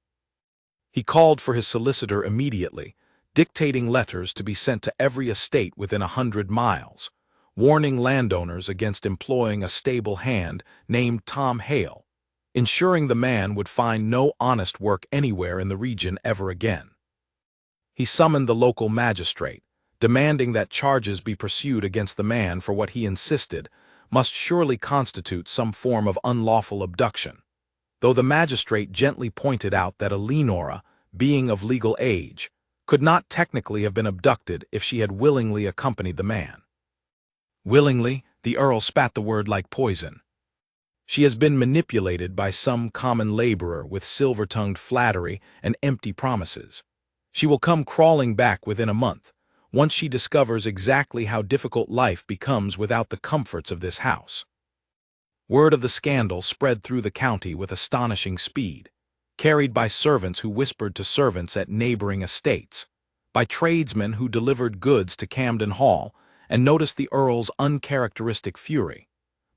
[SPEAKER 1] He called for his solicitor immediately, dictating letters to be sent to every estate within 100 miles, warning landowners against employing a stable hand named Tom Hale, ensuring the man would find no honest work anywhere in the region ever again. He summoned the local magistrate, demanding that charges be pursued against the man for what he insisted must surely constitute some form of unlawful abduction, though the magistrate gently pointed out that Eleonora, being of legal age, could not technically have been abducted if she had willingly accompanied the man. Willingly, the Earl spat the word like poison. She has been manipulated by some common laborer with silver-tongued flattery and empty promises. She will come crawling back within a month, once she discovers exactly how difficult life becomes without the comforts of this house. Word of the scandal spread through the county with astonishing speed, carried by servants who whispered to servants at neighboring estates, by tradesmen who delivered goods to Camden Hall and noticed the Earl's uncharacteristic fury,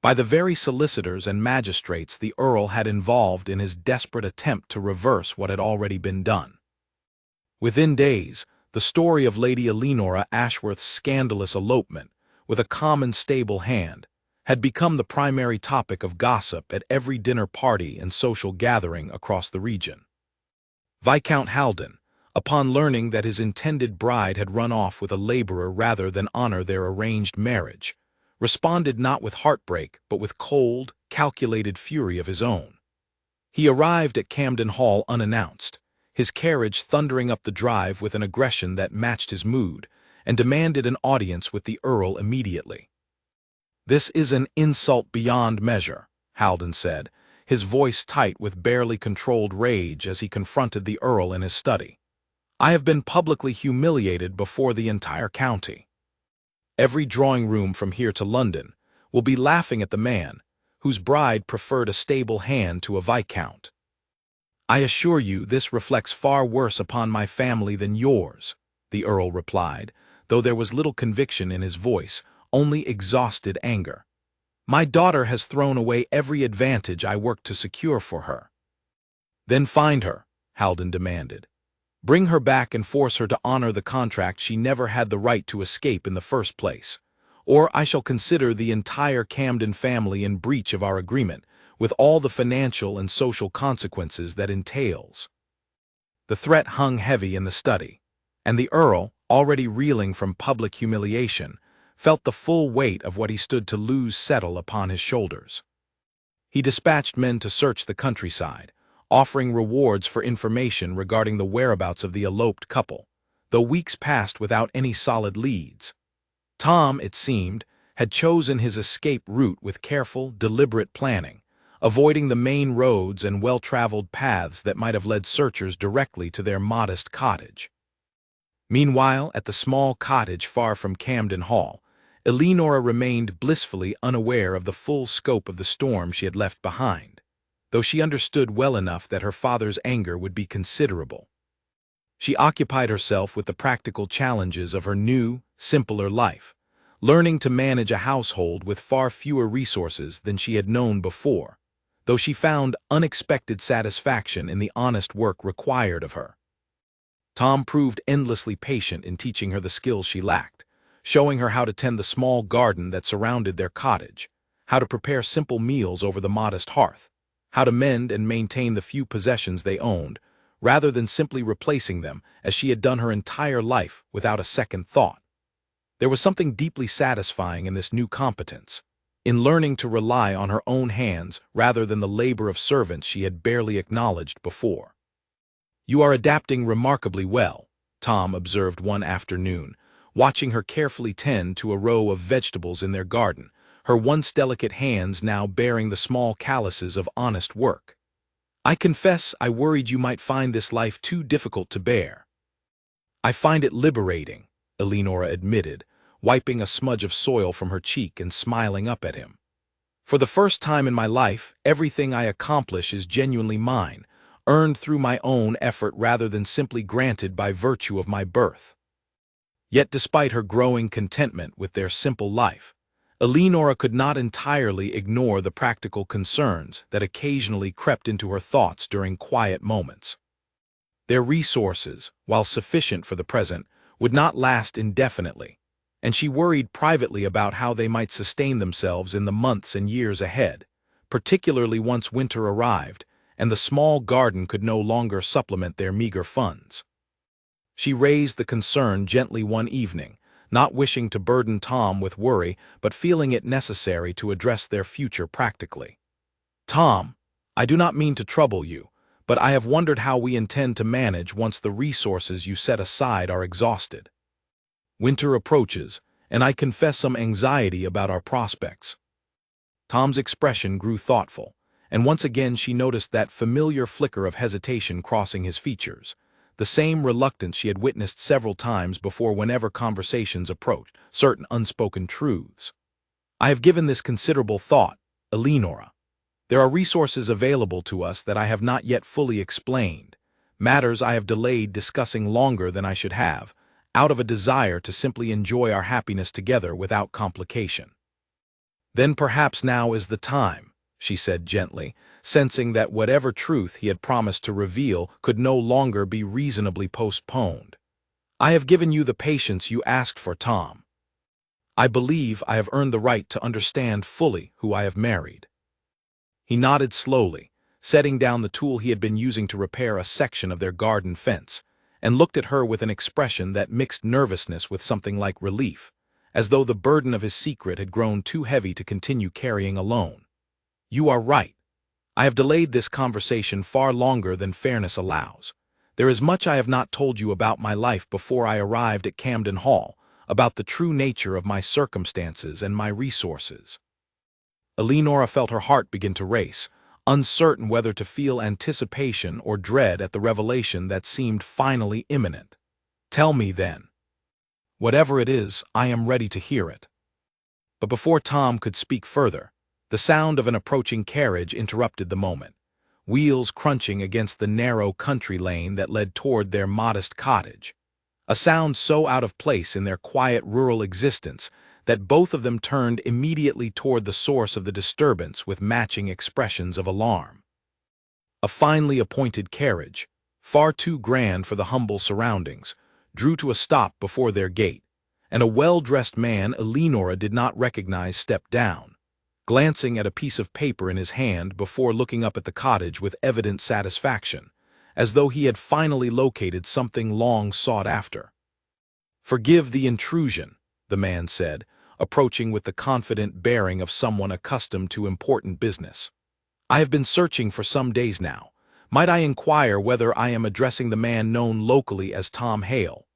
[SPEAKER 1] by the very solicitors and magistrates the Earl had involved in his desperate attempt to reverse what had already been done. Within days, the story of Lady Eleonora Ashworth's scandalous elopement with a common stable hand had become the primary topic of gossip at every dinner party and social gathering across the region. Viscount Haldon, upon learning that his intended bride had run off with a laborer rather than honor their arranged marriage, responded not with heartbreak but with cold, calculated fury of his own. He arrived at Camden Hall unannounced, his carriage thundering up the drive with an aggression that matched his mood, and demanded an audience with the Earl immediately. "This is an insult beyond measure," Haldon said, his voice tight with barely controlled rage as he confronted the Earl in his study. "I have been publicly humiliated before the entire county. Every drawing room from here to London will be laughing at the man whose bride preferred a stable hand to a viscount. I assure you this reflects far worse upon my family than yours," the Earl replied, though there was little conviction in his voice, only exhausted anger. "My daughter has thrown away every advantage I worked to secure for her." "Then find her," Haldon demanded. "Bring her back and force her to honor the contract she never had the right to escape in the first place, or I shall consider the entire Camden family in breach of our agreement, with all the financial and social consequences that entails." The threat hung heavy in the study, and the Earl, already reeling from public humiliation, felt the full weight of what he stood to lose settle upon his shoulders. He dispatched men to search the countryside, offering rewards for information regarding the whereabouts of the eloped couple, though weeks passed without any solid leads. Tom, it seemed, had chosen his escape route with careful, deliberate planning, avoiding the main roads and well-traveled paths that might have led searchers directly to their modest cottage. Meanwhile, at the small cottage far from Camden Hall, Eleonora remained blissfully unaware of the full scope of the storm she had left behind, though she understood well enough that her father's anger would be considerable. She occupied herself with the practical challenges of her new, simpler life, learning to manage a household with far fewer resources than she had known before, though she found unexpected satisfaction in the honest work required of her. Tom proved endlessly patient in teaching her the skills she lacked, showing her how to tend the small garden that surrounded their cottage, how to prepare simple meals over the modest hearth, how to mend and maintain the few possessions they owned, rather than simply replacing them as she had done her entire life without a second thought. There was something deeply satisfying in this new competence, in learning to rely on her own hands rather than the labor of servants she had barely acknowledged before. "You are adapting remarkably well," Tom observed one afternoon, watching her carefully tend to a row of vegetables in their garden, her once delicate hands now bearing the small calluses of honest work. "I confess I worried you might find this life too difficult to bear." "I find it liberating," Eleonora admitted, wiping a smudge of soil from her cheek and smiling up at him. "For the first time in my life, everything I accomplish is genuinely mine, earned through my own effort rather than simply granted by virtue of my birth." Yet despite her growing contentment with their simple life, Eleonora could not entirely ignore the practical concerns that occasionally crept into her thoughts during quiet moments. Their resources, while sufficient for the present, would not last indefinitely, and she worried privately about how they might sustain themselves in the months and years ahead, particularly once winter arrived and the small garden could no longer supplement their meager funds. She raised the concern gently one evening, not wishing to burden Tom with worry but feeling it necessary to address their future practically. "Tom, I do not mean to trouble you, but I have wondered how we intend to manage once the resources you set aside are exhausted. Winter approaches, and I confess some anxiety about our prospects." Tom's expression grew thoughtful, and once again she noticed that familiar flicker of hesitation crossing his features, the same reluctance she had witnessed several times before whenever conversations approached certain unspoken truths. "I have given this considerable thought, Eleonora. There are resources available to us that I have not yet fully explained, matters I have delayed discussing longer than I should have, out of a desire to simply enjoy our happiness together without complication." "Then perhaps now is the time," she said gently, sensing that whatever truth he had promised to reveal could no longer be reasonably postponed. "I have given you the patience you asked for, Tom. I believe I have earned the right to understand fully who I have married." He nodded slowly, setting down the tool he had been using to repair a section of their garden fence, and looked at her with an expression that mixed nervousness with something like relief, as though the burden of his secret had grown too heavy to continue carrying alone. "You are right. I have delayed this conversation far longer than fairness allows. There is much I have not told you about my life before I arrived at Camden Hall, about the true nature of my circumstances and my resources." Eleonora felt her heart begin to race, uncertain whether to feel anticipation or dread at the revelation that seemed finally imminent. "Tell me, then. Whatever it is, I am ready to hear it." But before Tom could speak further, the sound of an approaching carriage interrupted the moment, wheels crunching against the narrow country lane that led toward their modest cottage, a sound so out of place in their quiet rural existence that both of them turned immediately toward the source of the disturbance with matching expressions of alarm. A finely appointed carriage, far too grand for the humble surroundings, drew to a stop before their gate, and a well-dressed man Eleonora did not recognize stepped down, glancing at a piece of paper in his hand before looking up at the cottage with evident satisfaction, as though he had finally located something long sought after. "Forgive the intrusion," the man said, approaching with the confident bearing of someone accustomed to important business. "I have been searching for some days now. Might I inquire whether I am addressing the man known locally as Tom Hale?"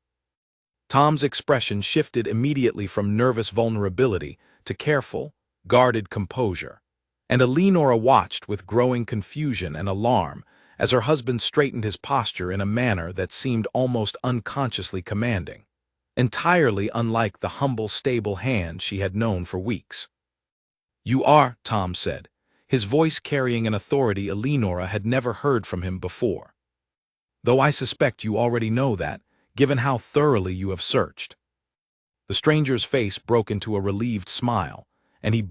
[SPEAKER 1] Tom's expression shifted immediately from nervous vulnerability to careful, guarded composure, and Eleonora watched with growing confusion and alarm as her husband straightened his posture in a manner that seemed almost unconsciously commanding, entirely unlike the humble, stable hand she had known for weeks. "You are," Tom said, his voice carrying an authority Eleonora had never heard from him before. "Though I suspect you already know that, given how thoroughly you have searched." The stranger's face broke into a relieved smile, and he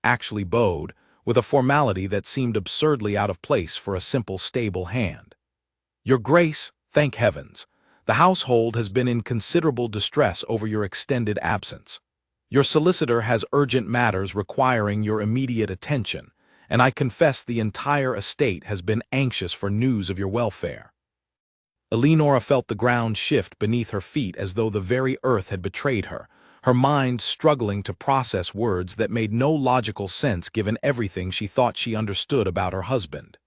[SPEAKER 1] actually bowed, with a formality that seemed absurdly out of place for a simple, stable hand. "Your Grace, thank heavens. The household has been in considerable distress over your extended absence. Your solicitor has urgent matters requiring your immediate attention, and I confess the entire estate has been anxious for news of your welfare." Eleonora felt the ground shift beneath her feet as though the very earth had betrayed her, her mind struggling to process words that made no logical sense given everything she thought she understood about her husband.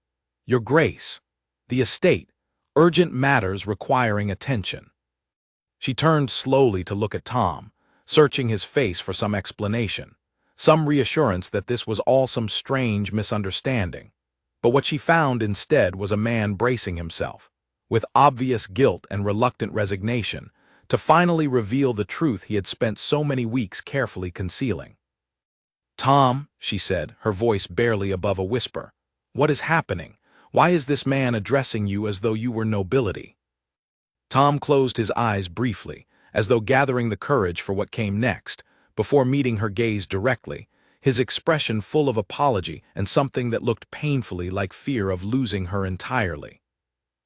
[SPEAKER 1] "Your Grace, the estate, urgent matters requiring attention." She turned slowly to look at Tom, searching his face for some explanation, some reassurance that this was all some strange misunderstanding. But what she found instead was a man bracing himself, with obvious guilt and reluctant resignation, to finally reveal the truth he had spent so many weeks carefully concealing. "Tom," she said, her voice barely above a whisper, "what is happening? Why is this man addressing you as though you were nobility?" Tom closed his eyes briefly, as though gathering the courage for what came next, before meeting her gaze directly, his expression full of apology and something that looked painfully like fear of losing her entirely.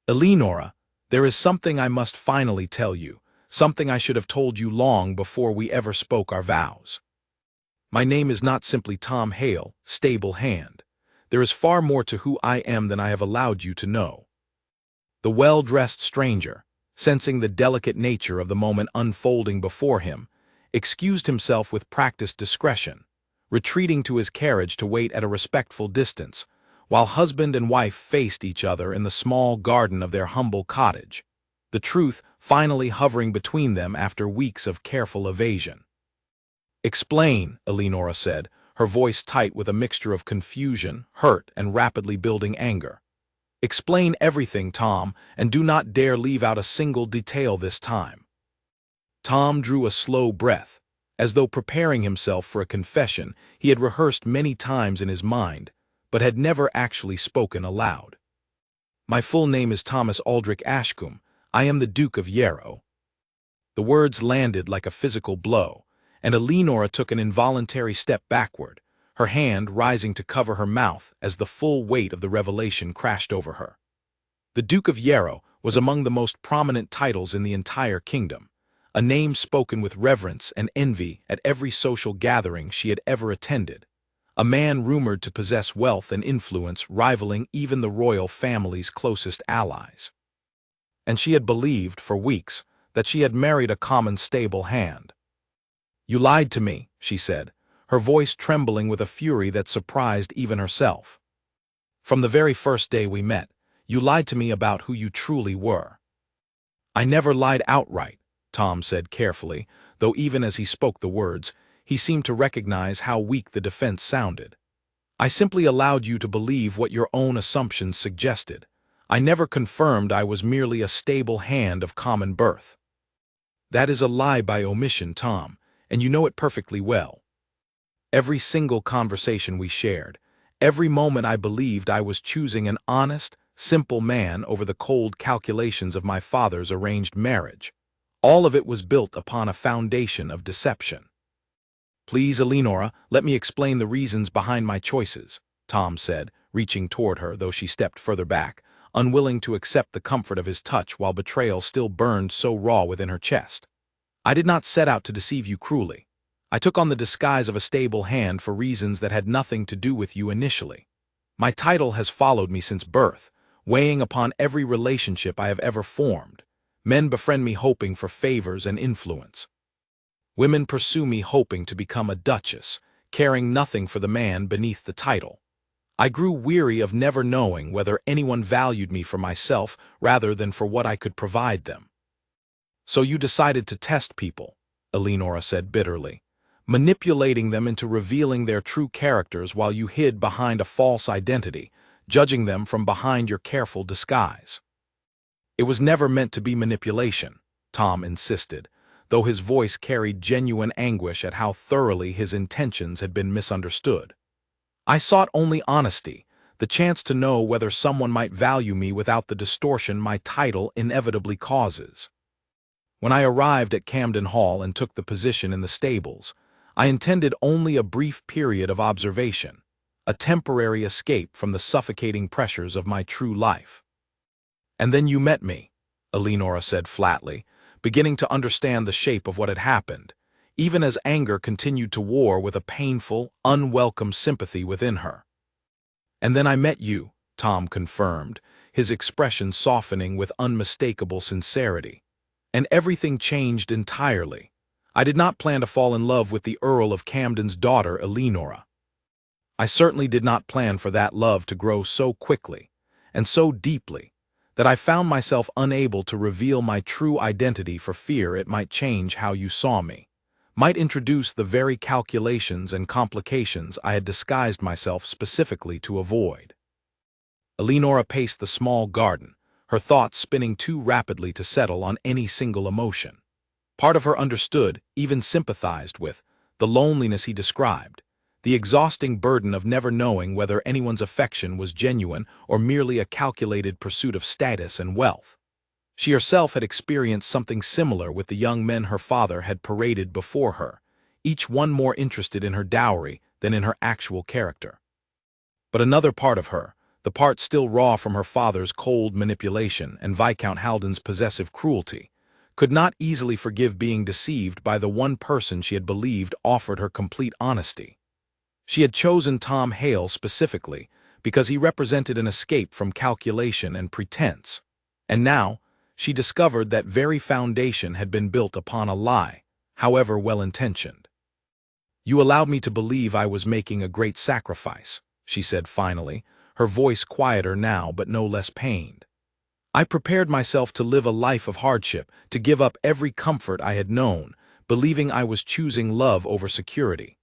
[SPEAKER 1] "Eleonora, there is something I must finally tell you, something I should have told you long before we ever spoke our vows. My name is not simply Tom Hale, stable hand. There is far more to who I am than I have allowed you to know." The well-dressed stranger, sensing the delicate nature of the moment unfolding before him, excused himself with practiced discretion, retreating to his carriage to wait at a respectful distance, while husband and wife faced each other in the small garden of their humble cottage, the truth finally hovering between them after weeks of careful evasion. "Explain," Eleonora said, her voice tight with a mixture of confusion, hurt, and rapidly building anger. "Explain everything, Tom, and do not dare leave out a single detail this time." Tom drew a slow breath, as though preparing himself for a confession he had rehearsed many times in his mind, but had never actually spoken aloud. "My full name is Thomas Aldrich Ashcombe. I am the Duke of Yarrow." The words landed like a physical blow, and Eleonora took an involuntary step backward, her hand rising to cover her mouth as the full weight of the revelation crashed over her. The Duke of Yarrow was among the most prominent titles in the entire kingdom, a name spoken with reverence and envy at every social gathering she had ever attended, a man rumored to possess wealth and influence rivaling even the royal family's closest allies. And she had believed, for weeks, that she had married a common stable hand. "You lied to me," she said, her voice trembling with a fury that surprised even herself. "From the very first day we met, you lied to me about who you truly were." "I never lied outright," Tom said carefully, though even as he spoke the words, he seemed to recognize how weak the defense sounded. "I simply allowed you to believe what your own assumptions suggested. I never confirmed I was merely a stable hand of common birth." "That is a lie by omission, Tom, and you know it perfectly well. Every single conversation we shared, every moment I believed I was choosing an honest, simple man over the cold calculations of my father's arranged marriage. All of it was built upon a foundation of deception." "Please, Eleonora, let me explain the reasons behind my choices," Tom said, reaching toward her, though she stepped further back, unwilling to accept the comfort of his touch while betrayal still burned so raw within her chest. "I did not set out to deceive you cruelly. I took on the disguise of a stable hand for reasons that had nothing to do with you initially. My title has followed me since birth, weighing upon every relationship I have ever formed. Men befriend me hoping for favors and influence. Women pursue me hoping to become a duchess, caring nothing for the man beneath the title. I grew weary of never knowing whether anyone valued me for myself rather than for what I could provide them." "So you decided to test people," Eleonora said bitterly, "manipulating them into revealing their true characters while you hid behind a false identity, judging them from behind your careful disguise." "It was never meant to be manipulation," Tom insisted, though his voice carried genuine anguish at how thoroughly his intentions had been misunderstood. "I sought only honesty, the chance to know whether someone might value me without the distortion my title inevitably causes. When I arrived at Camden Hall and took the position in the stables, I intended only a brief period of observation, a temporary escape from the suffocating pressures of my true life. And then you met me," Eleonora said flatly, beginning to understand the shape of what had happened, even as anger continued to war with a painful, unwelcome sympathy within her. "And then I met you," Tom confirmed, his expression softening with unmistakable sincerity. "And everything changed entirely. I did not plan to fall in love with the Earl of Camden's daughter, Eleonora. I certainly did not plan for that love to grow so quickly, and so deeply, that I found myself unable to reveal my true identity for fear it might change how you saw me. might introduce the very calculations and complications I had disguised myself specifically to avoid. Eleonora paced the small garden, her thoughts spinning too rapidly to settle on any single emotion. Part of her understood, even sympathized with, the loneliness he described, the exhausting burden of never knowing whether anyone's affection was genuine or merely a calculated pursuit of status and wealth. She herself had experienced something similar with the young men her father had paraded before her, each one more interested in her dowry than in her actual character. But another part of her, the part still raw from her father's cold manipulation and Viscount Haldon's possessive cruelty, could not easily forgive being deceived by the one person she had believed offered her complete honesty. She had chosen Tom Hale specifically because he represented an escape from calculation and pretense, and now she discovered that very foundation had been built upon a lie, however well-intentioned. "You allowed me to believe I was making a great sacrifice," she said finally, her voice quieter now but no less pained. "I prepared myself to live a life of hardship, to give up every comfort I had known, believing I was choosing love over security.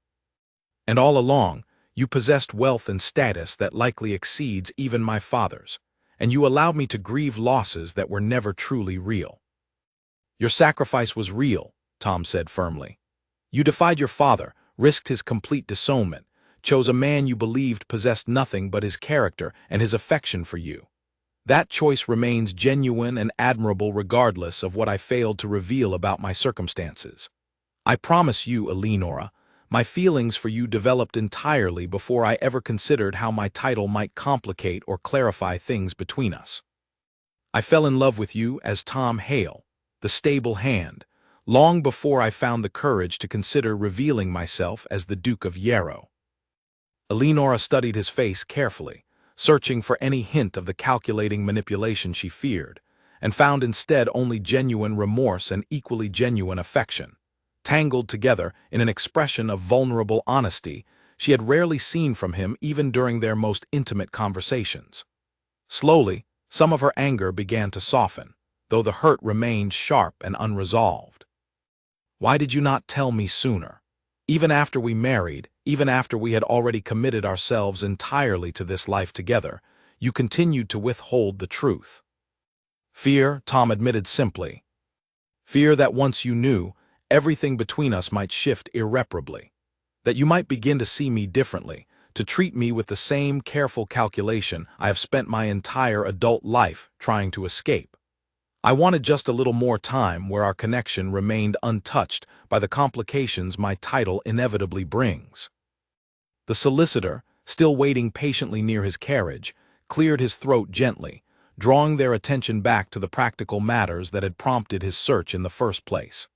[SPEAKER 1] And all along, you possessed wealth and status that likely exceeds even my father's, and you allowed me to grieve losses that were never truly real." "Your sacrifice was real," Tom said firmly. "You defied your father, risked his complete disownment, chose a man you believed possessed nothing but his character and his affection for you. That choice remains genuine and admirable regardless of what I failed to reveal about my circumstances. I promise you, Eleonora, my feelings for you developed entirely before I ever considered how my title might complicate or clarify things between us. I fell in love with you as Tom Hale, the stable hand, long before I found the courage to consider revealing myself as the Duke of Yarrow." Eleonora studied his face carefully, searching for any hint of the calculating manipulation she feared, and found instead only genuine remorse and equally genuine affection, tangled together in an expression of vulnerable honesty she had rarely seen from him even during their most intimate conversations. Slowly, some of her anger began to soften, though the hurt remained sharp and unresolved. "Why did you not tell me sooner? Even after we married, even after we had already committed ourselves entirely to this life together, you continued to withhold the truth." "Fear," Tom admitted simply. "Fear that once you knew, everything between us might shift irreparably. That you might begin to see me differently, to treat me with the same careful calculation I have spent my entire adult life trying to escape. I wanted just a little more time where our connection remained untouched by the complications my title inevitably brings." The solicitor, still waiting patiently near his carriage, cleared his throat gently, drawing their attention back to the practical matters that had prompted his search in the first place.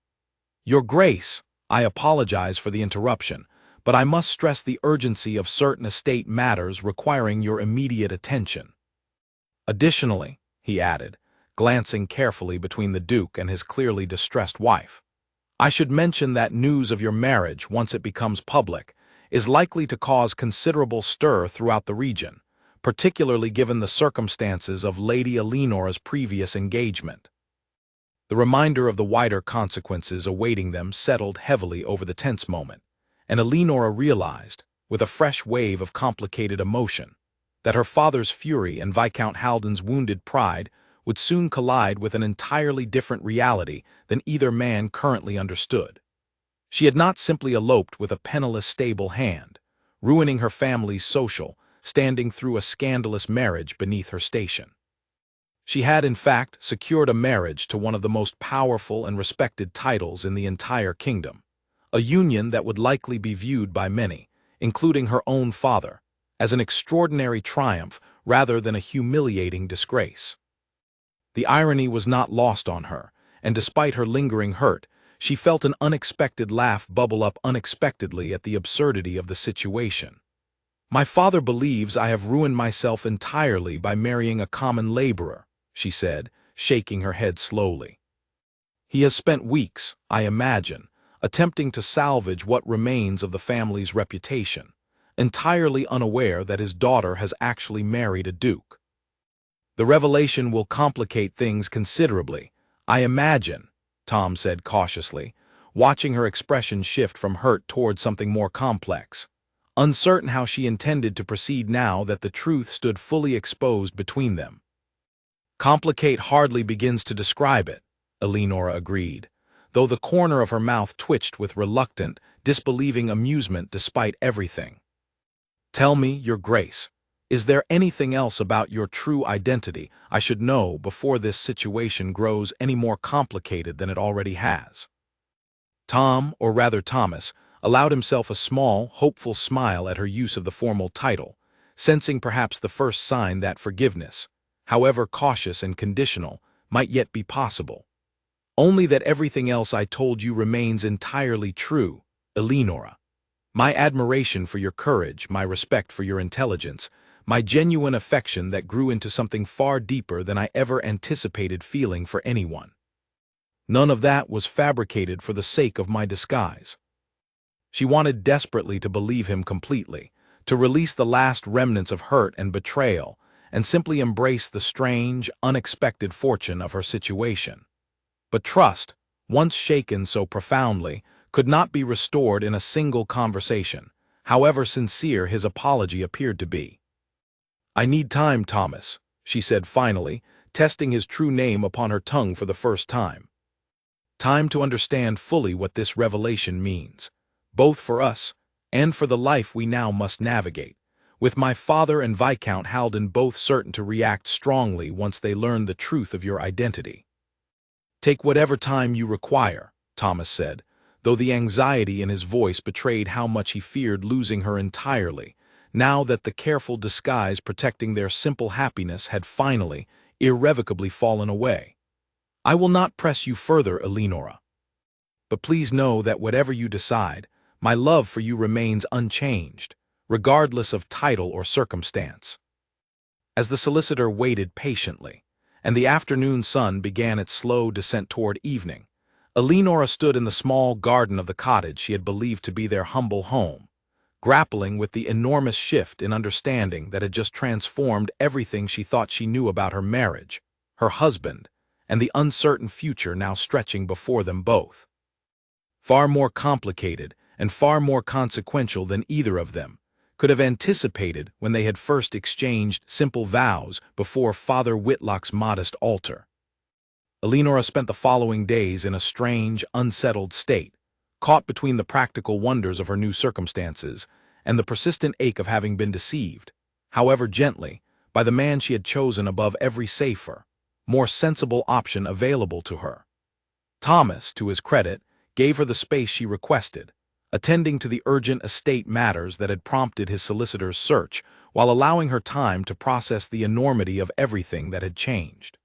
[SPEAKER 1] "Your Grace, I apologize for the interruption, but I must stress the urgency of certain estate matters requiring your immediate attention. Additionally," he added, glancing carefully between the Duke and his clearly distressed wife, "I should mention that news of your marriage, once it becomes public, is likely to cause considerable stir throughout the region, particularly given the circumstances of Lady Eleonora's previous engagement." The reminder of the wider consequences awaiting them settled heavily over the tense moment, and Eleonora realized, with a fresh wave of complicated emotion, that her father's fury and Viscount Haldon's wounded pride would soon collide with an entirely different reality than either man currently understood. She had not simply eloped with a penniless stable hand, ruining her family's social, standing through a scandalous marriage beneath her station. She had, in fact, secured a marriage to one of the most powerful and respected titles in the entire kingdom, a union that would likely be viewed by many, including her own father, as an extraordinary triumph rather than a humiliating disgrace. The irony was not lost on her, and despite her lingering hurt, she felt an unexpected laugh bubble up unexpectedly at the absurdity of the situation. "My father believes I have ruined myself entirely by marrying a common laborer," she said, shaking her head slowly. "He has spent weeks, I imagine, attempting to salvage what remains of the family's reputation, entirely unaware that his daughter has actually married a duke. The revelation will complicate things considerably, I imagine," Tom said cautiously, watching her expression shift from hurt toward something more complex, uncertain how she intended to proceed now that the truth stood fully exposed between them. "Complicate hardly begins to describe it," Eleonora agreed, though the corner of her mouth twitched with reluctant, disbelieving amusement despite everything. "Tell me, Your Grace, is there anything else about your true identity I should know before this situation grows any more complicated than it already has?" Tom, or rather Thomas, allowed himself a small, hopeful smile at her use of the formal title, sensing perhaps the first sign that forgiveness, however cautious and conditional, might yet be possible. "Only that everything else I told you remains entirely true, Eleonora. My admiration for your courage, my respect for your intelligence, my genuine affection that grew into something far deeper than I ever anticipated feeling for anyone. None of that was fabricated for the sake of my disguise." She wanted desperately to believe him completely, to release the last remnants of hurt and betrayal, and simply embrace the strange, unexpected fortune of her situation. But trust, once shaken so profoundly, could not be restored in a single conversation, however sincere his apology appeared to be. "I need time, Thomas," she said finally, testing his true name upon her tongue for the first time. "Time to understand fully what this revelation means, both for us and for the life we now must navigate, with my father and Viscount Haldon both certain to react strongly once they learn the truth of your identity." "Take whatever time you require," Thomas said, though the anxiety in his voice betrayed how much he feared losing her entirely, now that the careful disguise protecting their simple happiness had finally, irrevocably fallen away. "I will not press you further, Eleonora. But please know that whatever you decide, my love for you remains unchanged, regardless of title or circumstance." As the solicitor waited patiently, and the afternoon sun began its slow descent toward evening, Eleonora stood in the small garden of the cottage she had believed to be their humble home, grappling with the enormous shift in understanding that had just transformed everything she thought she knew about her marriage, her husband, and the uncertain future now stretching before them both. Far more complicated and far more consequential than either of them could have anticipated when they had first exchanged simple vows before Father Whitlock's modest altar. Eleonora spent the following days in a strange, unsettled state, caught between the practical wonders of her new circumstances and the persistent ache of having been deceived, however gently, by the man she had chosen above every safer, more sensible option available to her. Thomas, to his credit, gave her the space she requested, attending to the urgent estate matters that had prompted his solicitor's search, while allowing her time to process the enormity of everything that had changed.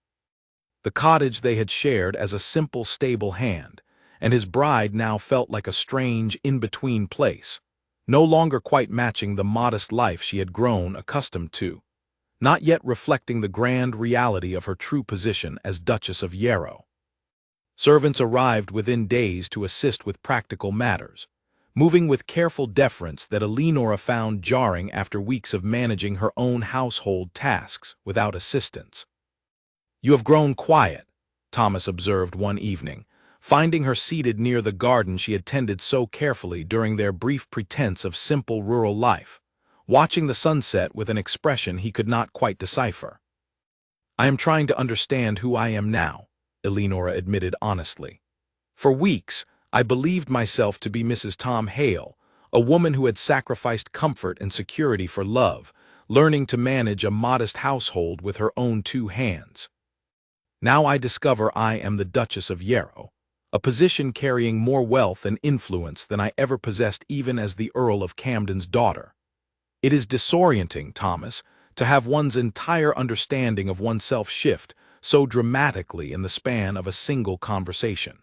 [SPEAKER 1] The cottage they had shared as a simple, stable hand, and his bride now felt like a strange, in-between place, no longer quite matching the modest life she had grown accustomed to, not yet reflecting the grand reality of her true position as Duchess of Yarrow. Servants arrived within days to assist with practical matters, moving with careful deference that Eleonora found jarring after weeks of managing her own household tasks without assistance. "You have grown quiet," Thomas observed one evening, finding her seated near the garden she had tended so carefully during their brief pretense of simple rural life, watching the sunset with an expression he could not quite decipher. "I am trying to understand who I am now," Eleonora admitted honestly. "For weeks, I believed myself to be Mrs. Tom Hale, a woman who had sacrificed comfort and security for love, learning to manage a modest household with her own two hands. Now I discover I am the Duchess of Yarrow, a position carrying more wealth and influence than I ever possessed even as the Earl of Camden's daughter. It is disorienting, Thomas, to have one's entire understanding of oneself shift so dramatically in the span of a single conversation."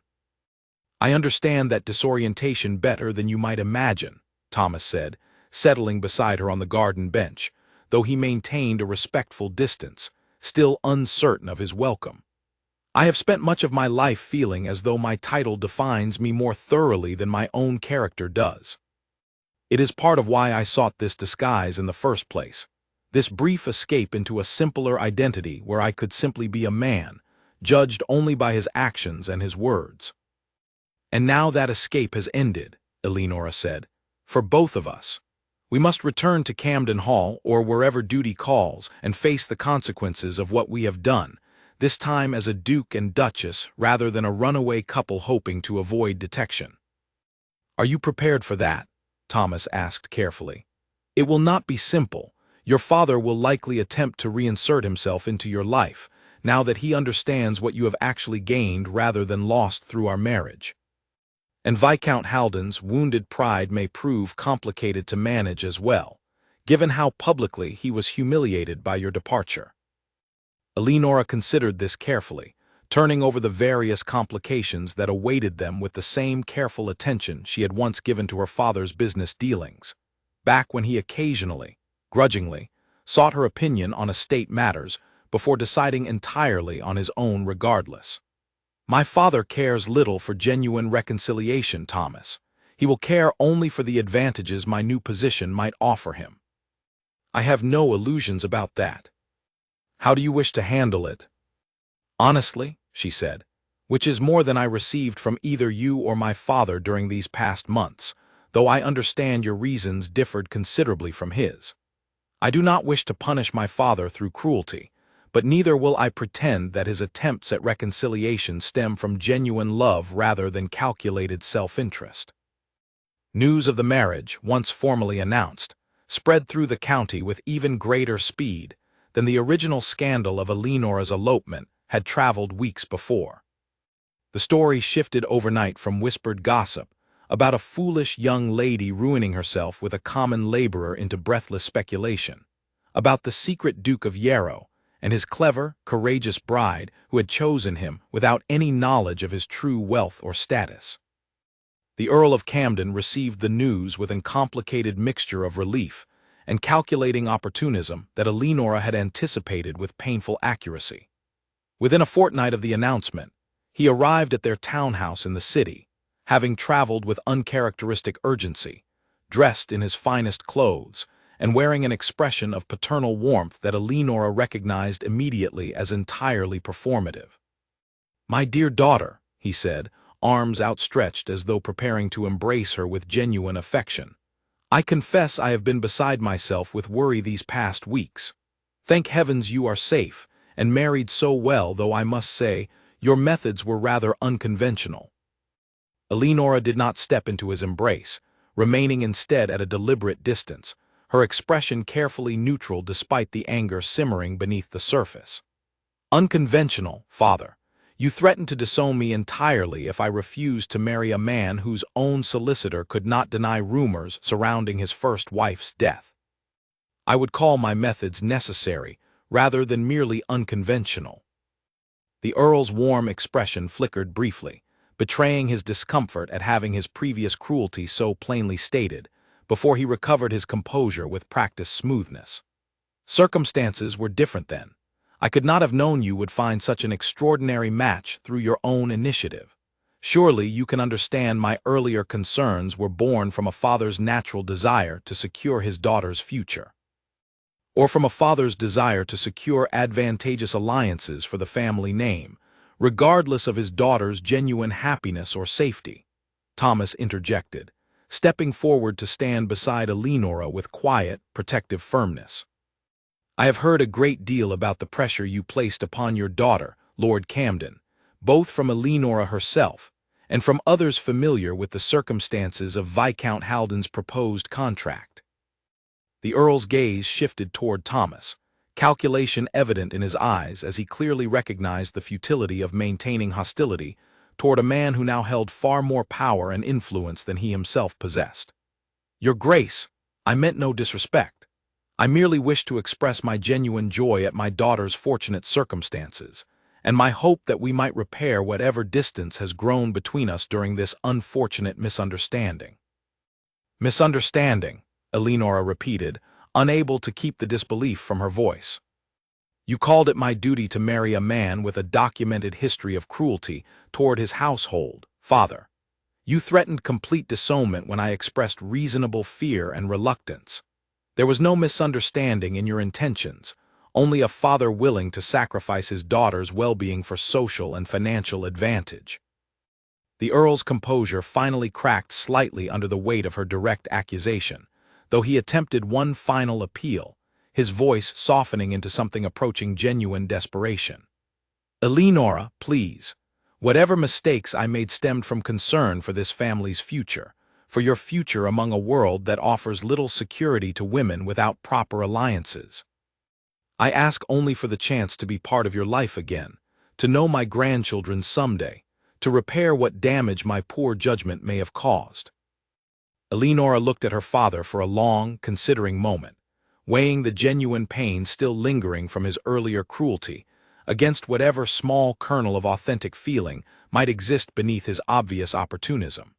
[SPEAKER 1] "I understand that disorientation better than you might imagine," Thomas said, settling beside her on the garden bench, though he maintained a respectful distance, still uncertain of his welcome. "I have spent much of my life feeling as though my title defines me more thoroughly than my own character does. It is part of why I sought this disguise in the first place, this brief escape into a simpler identity where I could simply be a man, judged only by his actions and his words." And now that escape has ended, Eleonora said. For both of us. We must return to Camden Hall or wherever duty calls and face the consequences of what we have done, this time as a duke and duchess rather than a runaway couple hoping to avoid detection. Are you prepared for that? Thomas asked carefully. It will not be simple. Your father will likely attempt to reinsert himself into your life, now that he understands what you have actually gained rather than lost through our marriage. And Viscount Haldon's wounded pride may prove complicated to manage as well, given how publicly he was humiliated by your departure. Eleonora considered this carefully, turning over the various complications that awaited them with the same careful attention she had once given to her father's business dealings, back when he occasionally, grudgingly, sought her opinion on estate matters before deciding entirely on his own regardless. My father cares little for genuine reconciliation, Thomas. He will care only for the advantages my new position might offer him. I have no illusions about that. How do you wish to handle it? Honestly, she said, which is more than I received from either you or my father during these past months, though I understand your reasons differed considerably from his. I do not wish to punish my father through cruelty, but neither will I pretend that his attempts at reconciliation stem from genuine love rather than calculated self-interest. News of the marriage, once formally announced, spread through the county with even greater speed than the original scandal of Eleonora's elopement had traveled weeks before. The story shifted overnight from whispered gossip about a foolish young lady ruining herself with a common laborer into breathless speculation, about the secret Duke of Yarrow and his clever, courageous bride who had chosen him without any knowledge of his true wealth or status. The Earl of Camden received the news with an uncomplicated mixture of relief and calculating opportunism that Eleonora had anticipated with painful accuracy. Within a fortnight of the announcement, he arrived at their townhouse in the city, having traveled with uncharacteristic urgency, dressed in his finest clothes, and wearing an expression of paternal warmth that Eleonora recognized immediately as entirely performative. "My dear daughter," he said, arms outstretched as though preparing to embrace her with genuine affection, "I confess I have been beside myself with worry these past weeks. Thank heavens you are safe, and married so well, though I must say, your methods were rather unconventional." Eleonora did not step into his embrace, remaining instead at a deliberate distance, her expression carefully neutral despite the anger simmering beneath the surface. "Unconventional, father. You threatened to disown me entirely if I refused to marry a man whose own solicitor could not deny rumors surrounding his first wife's death. I would call my methods necessary rather than merely unconventional." The Earl's warm expression flickered briefly, betraying his discomfort at having his previous cruelty so plainly stated, before he recovered his composure with practiced smoothness. "Circumstances were different then. I could not have known you would find such an extraordinary match through your own initiative. Surely you can understand my earlier concerns were born from a father's natural desire to secure his daughter's future, or from a father's desire to secure advantageous alliances for the family name, regardless of his daughter's genuine happiness or safety," Thomas interjected, stepping forward to stand beside Eleonora with quiet, protective firmness. "I have heard a great deal about the pressure you placed upon your daughter, Lord Camden, both from Eleonora herself and from others familiar with the circumstances of Viscount Haldon's proposed contract." The Earl's gaze shifted toward Thomas, calculation evident in his eyes as he clearly recognized the futility of maintaining hostility toward a man who now held far more power and influence than he himself possessed. "Your Grace, I meant no disrespect. I merely wished to express my genuine joy at my daughter's fortunate circumstances, and my hope that we might repair whatever distance has grown between us during this unfortunate misunderstanding." "Misunderstanding," Eleonora repeated, unable to keep the disbelief from her voice. "You called it my duty to marry a man with a documented history of cruelty toward his household, father. You threatened complete disownment when I expressed reasonable fear and reluctance. There was no misunderstanding in your intentions, only a father willing to sacrifice his daughter's well-being for social and financial advantage." The Earl's composure finally cracked slightly under the weight of her direct accusation, though he attempted one final appeal, his voice softening into something approaching genuine desperation. "Eleonora, please. Whatever mistakes I made stemmed from concern for this family's future, for your future among a world that offers little security to women without proper alliances. I ask only for the chance to be part of your life again, to know my grandchildren someday, to repair what damage my poor judgment may have caused." Eleonora looked at her father for a long, considering moment, weighing the genuine pain still lingering from his earlier cruelty against whatever small kernel of authentic feeling might exist beneath his obvious opportunism.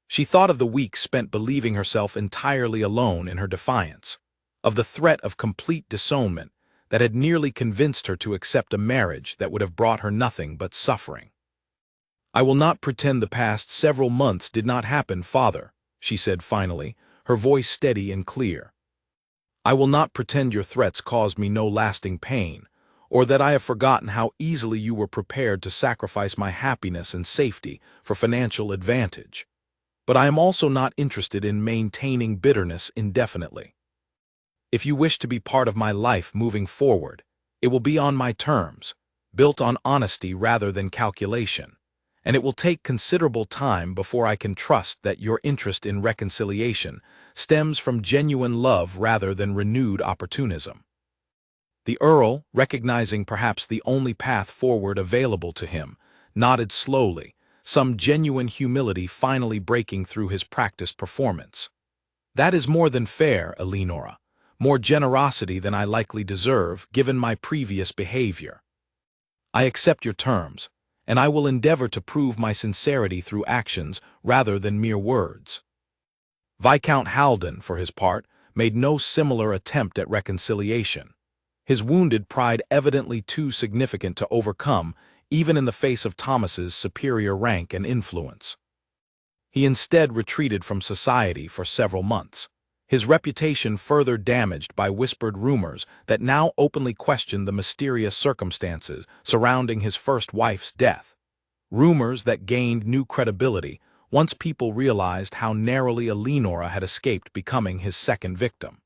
[SPEAKER 1] She thought of the weeks spent believing herself entirely alone in her defiance, of the threat of complete disownment that had nearly convinced her to accept a marriage that would have brought her nothing but suffering. "I will not pretend the past several months did not happen, Father," she said finally, her voice steady and clear. "I will not pretend your threats caused me no lasting pain, or that I have forgotten how easily you were prepared to sacrifice my happiness and safety for financial advantage. But I am also not interested in maintaining bitterness indefinitely. If you wish to be part of my life moving forward, it will be on my terms, built on honesty rather than calculation, and it will take considerable time before I can trust that your interest in reconciliation stems from genuine love rather than renewed opportunism." The Earl, recognizing perhaps the only path forward available to him, nodded slowly, some genuine humility finally breaking through his practiced performance. "That is more than fair, Eleonora, more generosity than I likely deserve given my previous behavior. I accept your terms, and I will endeavor to prove my sincerity through actions rather than mere words." Viscount Haldon, for his part, made no similar attempt at reconciliation, his wounded pride evidently too significant to overcome even in the face of Thomas's superior rank and influence. He instead retreated from society for several months, his reputation further damaged by whispered rumors that now openly questioned the mysterious circumstances surrounding his first wife's death, rumors that gained new credibility once people realized how narrowly Eleonora had escaped becoming his second victim.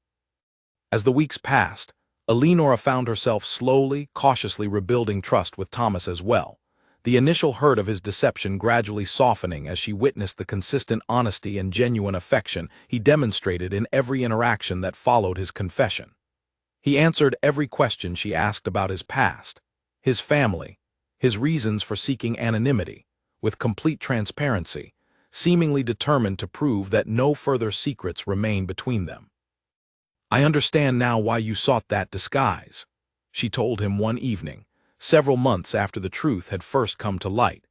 [SPEAKER 1] As the weeks passed, Eleonora found herself slowly, cautiously rebuilding trust with Thomas as well, the initial hurt of his deception gradually softening as she witnessed the consistent honesty and genuine affection he demonstrated in every interaction that followed his confession. He answered every question she asked about his past, his family, his reasons for seeking anonymity, with complete transparency, seemingly determined to prove that no further secrets remained between them. "I understand now why you sought that disguise," she told him one evening, several months after the truth had first come to light,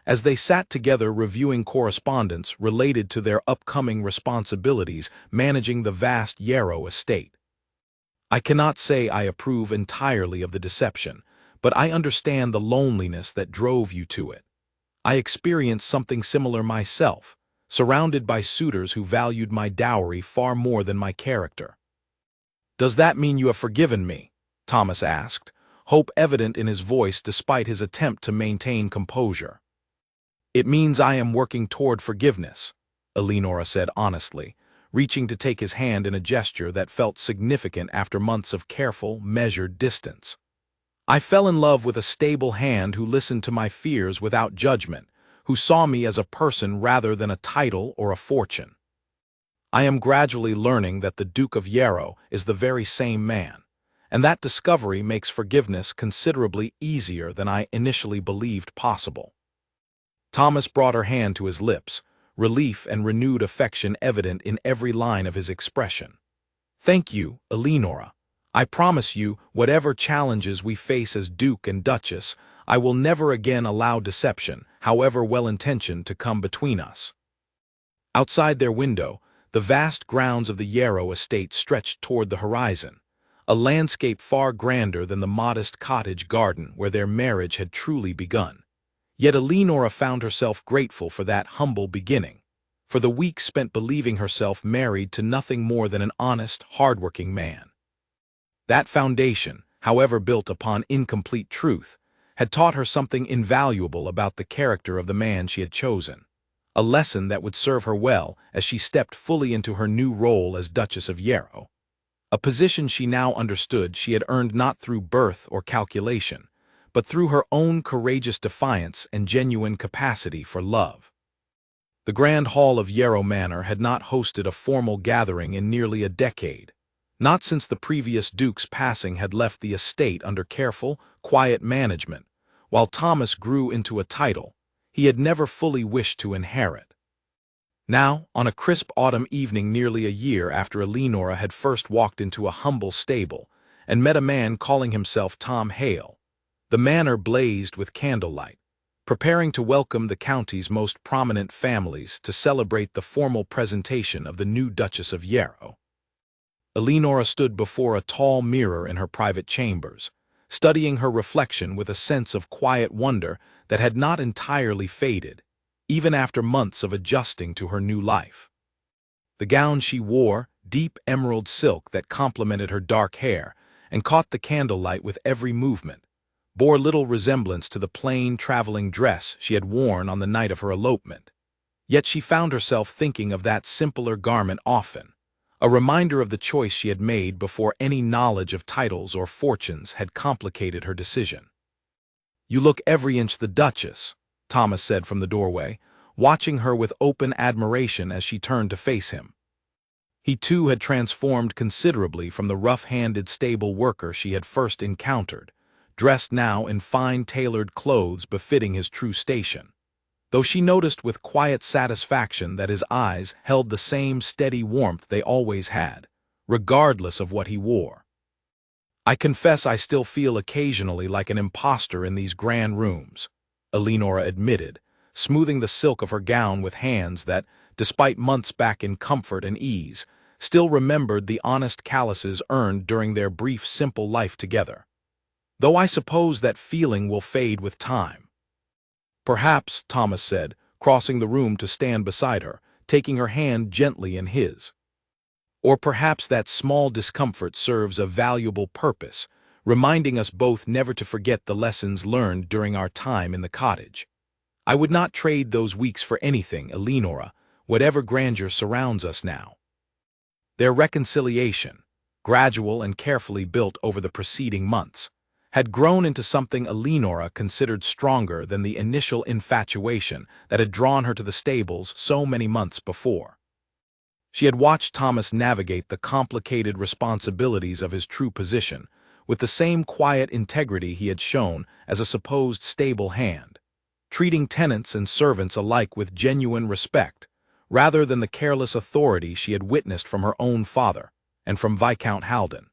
[SPEAKER 1] as they sat together reviewing correspondence related to their upcoming responsibilities managing the vast Yarrow estate. "I cannot say I approve entirely of the deception, but I understand the loneliness that drove you to it. I experienced something similar myself, surrounded by suitors who valued my dowry far more than my character." "Does that mean you have forgiven me?" Thomas asked, hope evident in his voice despite his attempt to maintain composure. "It means I am working toward forgiveness," Eleonora said honestly, reaching to take his hand in a gesture that felt significant after months of careful, measured distance. "I fell in love with a stable hand who listened to my fears without judgment, who saw me as a person rather than a title or a fortune. I am gradually learning that the Duke of Yarrow is the very same man, and that discovery makes forgiveness considerably easier than I initially believed possible." Thomas brought her hand to his lips, relief and renewed affection evident in every line of his expression. "Thank you, Eleonora. I promise you, whatever challenges we face as Duke and Duchess, I will never again allow deception, however well-intentioned, to come between us." Outside their window, the vast grounds of the Yarrow estate stretched toward the horizon, a landscape far grander than the modest cottage garden where their marriage had truly begun. Yet Eleonora found herself grateful for that humble beginning, for the weeks spent believing herself married to nothing more than an honest, hard-working man. That foundation, however built upon incomplete truth, had taught her something invaluable about the character of the man she had chosen, a lesson that would serve her well as she stepped fully into her new role as Duchess of Yarrow. A position she now understood she had earned not through birth or calculation, but through her own courageous defiance and genuine capacity for love. The Grand Hall of Yarrow Manor had not hosted a formal gathering in nearly a decade, not since the previous duke's passing had left the estate under careful, quiet management, while Thomas grew into a title he had never fully wished to inherit. Now, on a crisp autumn evening nearly a year after Eleonora had first walked into a humble stable and met a man calling himself Tom Hale, the manor blazed with candlelight, preparing to welcome the county's most prominent families to celebrate the formal presentation of the new Duchess of Yarrow. Eleonora stood before a tall mirror in her private chambers, studying her reflection with a sense of quiet wonder that had not entirely faded, even after months of adjusting to her new life. The gown she wore, deep emerald silk that complemented her dark hair and caught the candlelight with every movement, bore little resemblance to the plain traveling dress she had worn on the night of her elopement. Yet she found herself thinking of that simpler garment often, a reminder of the choice she had made before any knowledge of titles or fortunes had complicated her decision. "You look every inch the Duchess," Thomas said from the doorway, watching her with open admiration as she turned to face him. He too had transformed considerably from the rough-handed stable worker she had first encountered, dressed now in fine tailored clothes befitting his true station, though she noticed with quiet satisfaction that his eyes held the same steady warmth they always had, regardless of what he wore. "I confess I still feel occasionally like an imposter in these grand rooms," Eleonora admitted, smoothing the silk of her gown with hands that, despite months back in comfort and ease, still remembered the honest calluses earned during their brief simple life together. "Though I suppose that feeling will fade with time." "Perhaps," Thomas said, crossing the room to stand beside her, taking her hand gently in his. "Or perhaps that small discomfort serves a valuable purpose, reminding us both never to forget the lessons learned during our time in the cottage. I would not trade those weeks for anything, Eleonora, whatever grandeur surrounds us now." Their reconciliation, gradual and carefully built over the preceding months, had grown into something Eleonora considered stronger than the initial infatuation that had drawn her to the stables so many months before. She had watched Thomas navigate the complicated responsibilities of his true position with the same quiet integrity he had shown as a supposed stable hand, treating tenants and servants alike with genuine respect, rather than the careless authority she had witnessed from her own father and from Viscount Haldon.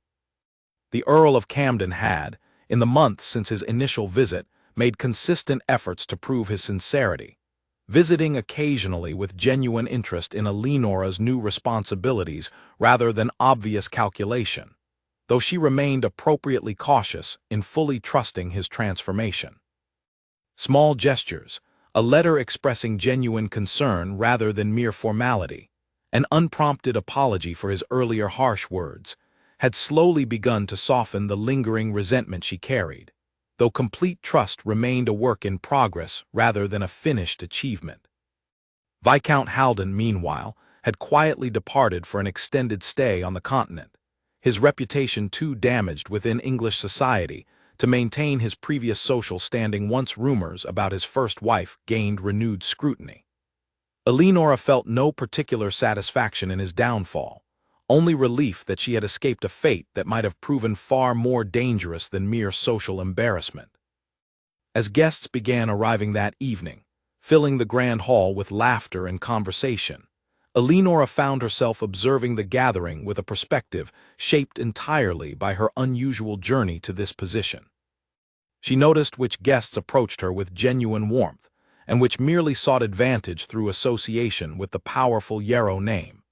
[SPEAKER 1] The Earl of Camden had, in the months since his initial visit, made consistent efforts to prove his sincerity, visiting occasionally with genuine interest in Eleonora's new responsibilities rather than obvious calculation, though she remained appropriately cautious in fully trusting his transformation. Small gestures, a letter expressing genuine concern rather than mere formality, an unprompted apology for his earlier harsh words, had slowly begun to soften the lingering resentment she carried, though complete trust remained a work in progress rather than a finished achievement. Viscount Haldon, meanwhile, had quietly departed for an extended stay on the continent, his reputation too damaged within English society to maintain his previous social standing once rumors about his first wife gained renewed scrutiny. Eleonora felt no particular satisfaction in his downfall, only relief that she had escaped a fate that might have proven far more dangerous than mere social embarrassment. As guests began arriving that evening, filling the grand hall with laughter and conversation, Eleonora found herself observing the gathering with a perspective shaped entirely by her unusual journey to this position. She noticed which guests approached her with genuine warmth, and which merely sought advantage through association with the powerful Yarrow name,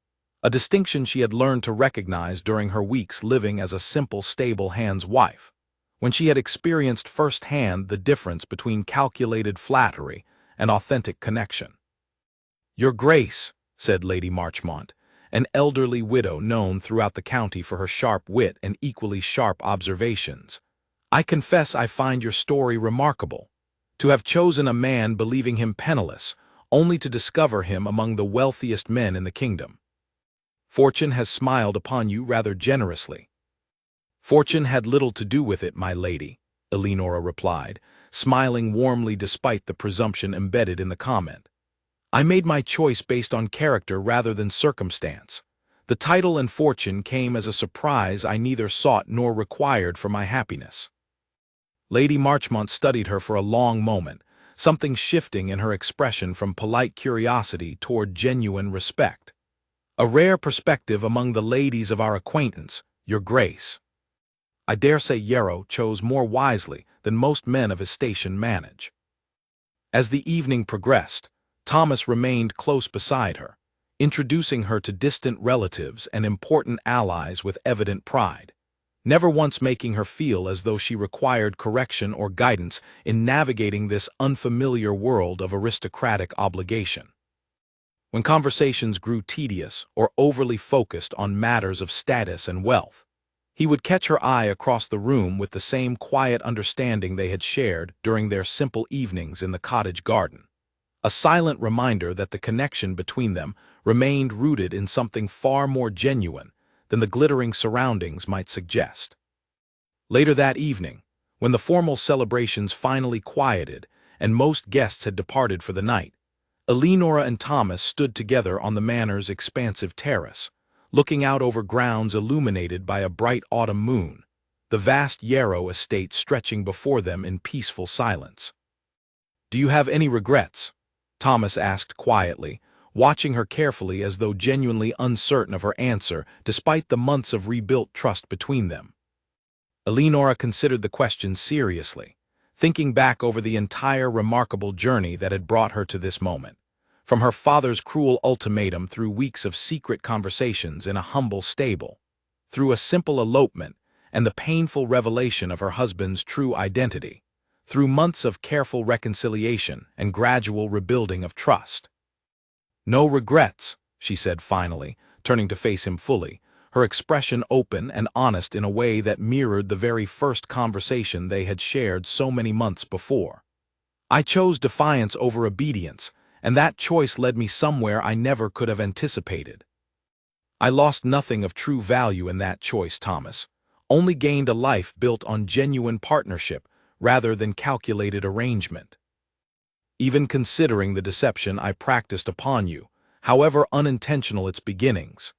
[SPEAKER 1] a distinction she had learned to recognize during her weeks living as a simple stable hand's wife, when she had experienced firsthand the difference between calculated flattery and authentic connection. "Your Grace," said Lady Marchmont, an elderly widow known throughout the county for her sharp wit and equally sharp observations, I confess I find your story remarkable. To have chosen a man believing him penniless, only to discover him among the wealthiest men in the kingdom. Fortune has smiled upon you rather generously. Fortune had little to do with it, my lady, Eleonora replied, smiling warmly despite the presumption embedded in the comment. I made my choice based on character rather than circumstance. The title and fortune came as a surprise I neither sought nor required for my happiness. Lady Marchmont studied her for a long moment, something shifting in her expression from polite curiosity toward genuine respect. A rare perspective among the ladies of our acquaintance, your grace. I dare say Yarrow chose more wisely than most men of his station manage. As the evening progressed, Thomas remained close beside her, introducing her to distant relatives and important allies with evident pride, never once making her feel as though she required correction or guidance in navigating this unfamiliar world of aristocratic obligation. When conversations grew tedious or overly focused on matters of status and wealth, he would catch her eye across the room with the same quiet understanding they had shared during their simple evenings in the cottage garden, a silent reminder that the connection between them remained rooted in something far more genuine than the glittering surroundings might suggest. Later that evening, when the formal celebrations finally quieted and most guests had departed for the night, Eleonora and Thomas stood together on the manor's expansive terrace, looking out over grounds illuminated by a bright autumn moon, the vast Yarrow estate stretching before them in peaceful silence. "Do you have any regrets?" Thomas asked quietly, watching her carefully as though genuinely uncertain of her answer despite the months of rebuilt trust between them. Eleonora considered the question seriously, thinking back over the entire remarkable journey that had brought her to this moment, from her father's cruel ultimatum through weeks of secret conversations in a humble stable, through a simple elopement and the painful revelation of her husband's true identity, through months of careful reconciliation and gradual rebuilding of trust. "No regrets," she said finally, turning to face him fully, her expression open and honest in a way that mirrored the very first conversation they had shared so many months before. "I chose defiance over obedience, and that choice led me somewhere I never could have anticipated. I lost nothing of true value in that choice, Thomas, only gained a life built on genuine partnership rather than calculated arrangement. Even considering the deception I practiced upon you, however unintentional its beginnings."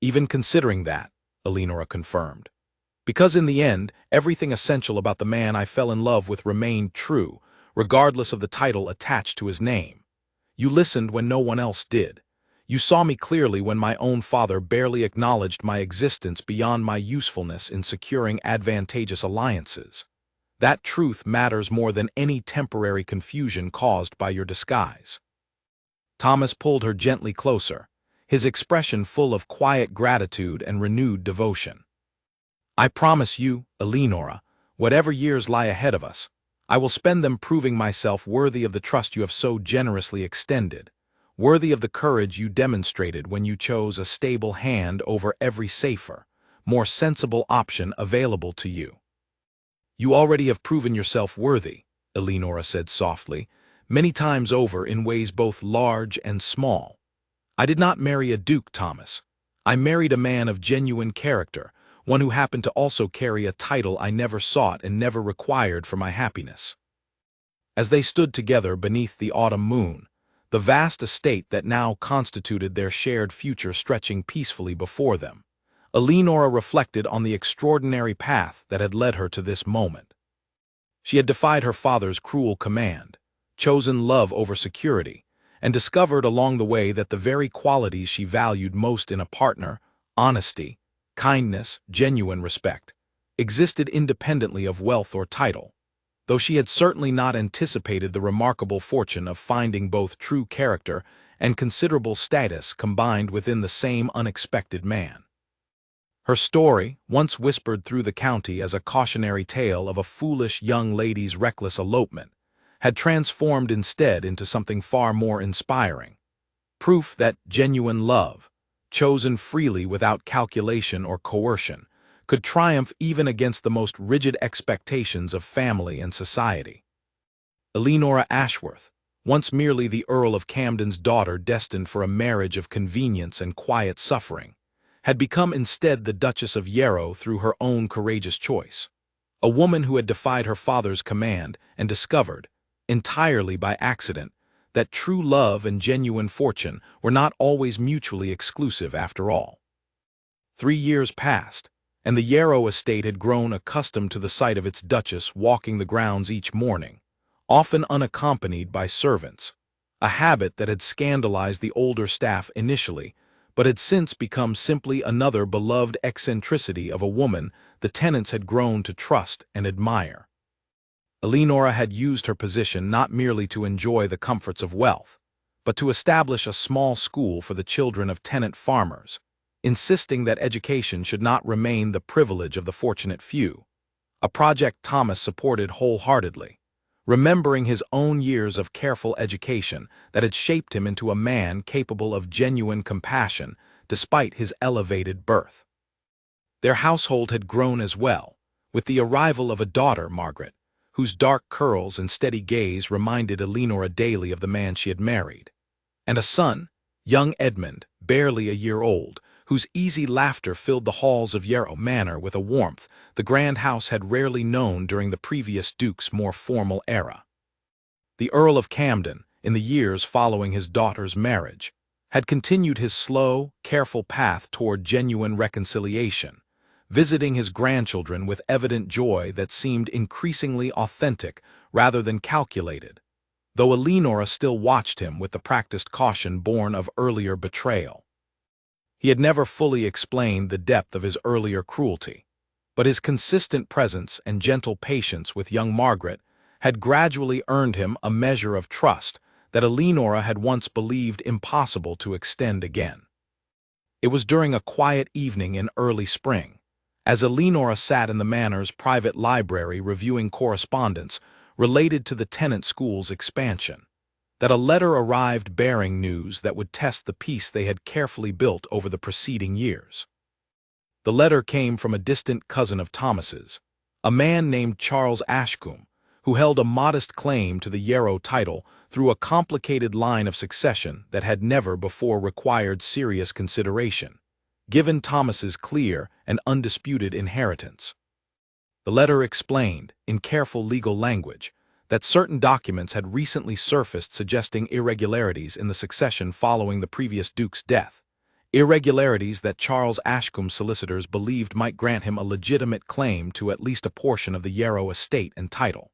[SPEAKER 1] "Even considering that," Eleonora confirmed. "Because in the end, everything essential about the man I fell in love with remained true, regardless of the title attached to his name. You listened when no one else did. You saw me clearly when my own father barely acknowledged my existence beyond my usefulness in securing advantageous alliances. That truth matters more than any temporary confusion caused by your disguise." Thomas pulled her gently closer, his expression full of quiet gratitude and renewed devotion. "I promise you, Eleonora, whatever years lie ahead of us, I will spend them proving myself worthy of the trust you have so generously extended, worthy of the courage you demonstrated when you chose a stable hand over every safer, more sensible option available to you." "You already have proven yourself worthy," Eleonora said softly, "many times over in ways both large and small. I did not marry a duke, Thomas. I married a man of genuine character, one who happened to also carry a title I never sought and never required for my happiness." As they stood together beneath the autumn moon, the vast estate that now constituted their shared future stretching peacefully before them, Eleonora reflected on the extraordinary path that had led her to this moment. She had defied her father's cruel command, chosen love over security, and discovered along the way that the very qualities she valued most in a partner, honesty, kindness, genuine respect, existed independently of wealth or title, though she had certainly not anticipated the remarkable fortune of finding both true character and considerable status combined within the same unexpected man. Her story, once whispered through the county as a cautionary tale of a foolish young lady's reckless elopement, had transformed instead into something far more inspiring. Proof that genuine love, chosen freely without calculation or coercion, could triumph even against the most rigid expectations of family and society. Eleanora Ashworth, once merely the Earl of Camden's daughter destined for a marriage of convenience and quiet suffering, had become instead the Duchess of Yarrow through her own courageous choice. A woman who had defied her father's command and discovered, entirely by accident, that true love and genuine fortune were not always mutually exclusive after all. 3 years passed, and the Yarrow estate had grown accustomed to the sight of its duchess walking the grounds each morning, often unaccompanied by servants, a habit that had scandalized the older staff initially, but had since become simply another beloved eccentricity of a woman the tenants had grown to trust and admire. Eleanora had used her position not merely to enjoy the comforts of wealth, but to establish a small school for the children of tenant farmers, insisting that education should not remain the privilege of the fortunate few, a project Thomas supported wholeheartedly, remembering his own years of careful education that had shaped him into a man capable of genuine compassion despite his elevated birth. Their household had grown as well, with the arrival of a daughter, Margaret, whose dark curls and steady gaze reminded Eleanora daily of the man she had married, and a son, young Edmund, barely a year old, whose easy laughter filled the halls of Yarrow Manor with a warmth the grand house had rarely known during the previous duke's more formal era. The Earl of Camden, in the years following his daughter's marriage, had continued his slow, careful path toward genuine reconciliation, visiting his grandchildren with evident joy that seemed increasingly authentic rather than calculated, though Eleanora still watched him with the practiced caution born of earlier betrayal. He had never fully explained the depth of his earlier cruelty, but his consistent presence and gentle patience with young Margaret had gradually earned him a measure of trust that Eleanora had once believed impossible to extend again. It was during a quiet evening in early spring, as Eleanora sat in the Manor's private library reviewing correspondence related to the tenant school's expansion, that a letter arrived bearing news that would test the peace they had carefully built over the preceding years. The letter came from a distant cousin of Thomas's, a man named Charles Ashcombe, who held a modest claim to the Yarrow title through a complicated line of succession that had never before required serious consideration, given Thomas's clear and undisputed inheritance. The letter explained, in careful legal language, that certain documents had recently surfaced suggesting irregularities in the succession following the previous duke's death, irregularities that Charles Ashcombe's solicitors believed might grant him a legitimate claim to at least a portion of the Yarrow estate and title.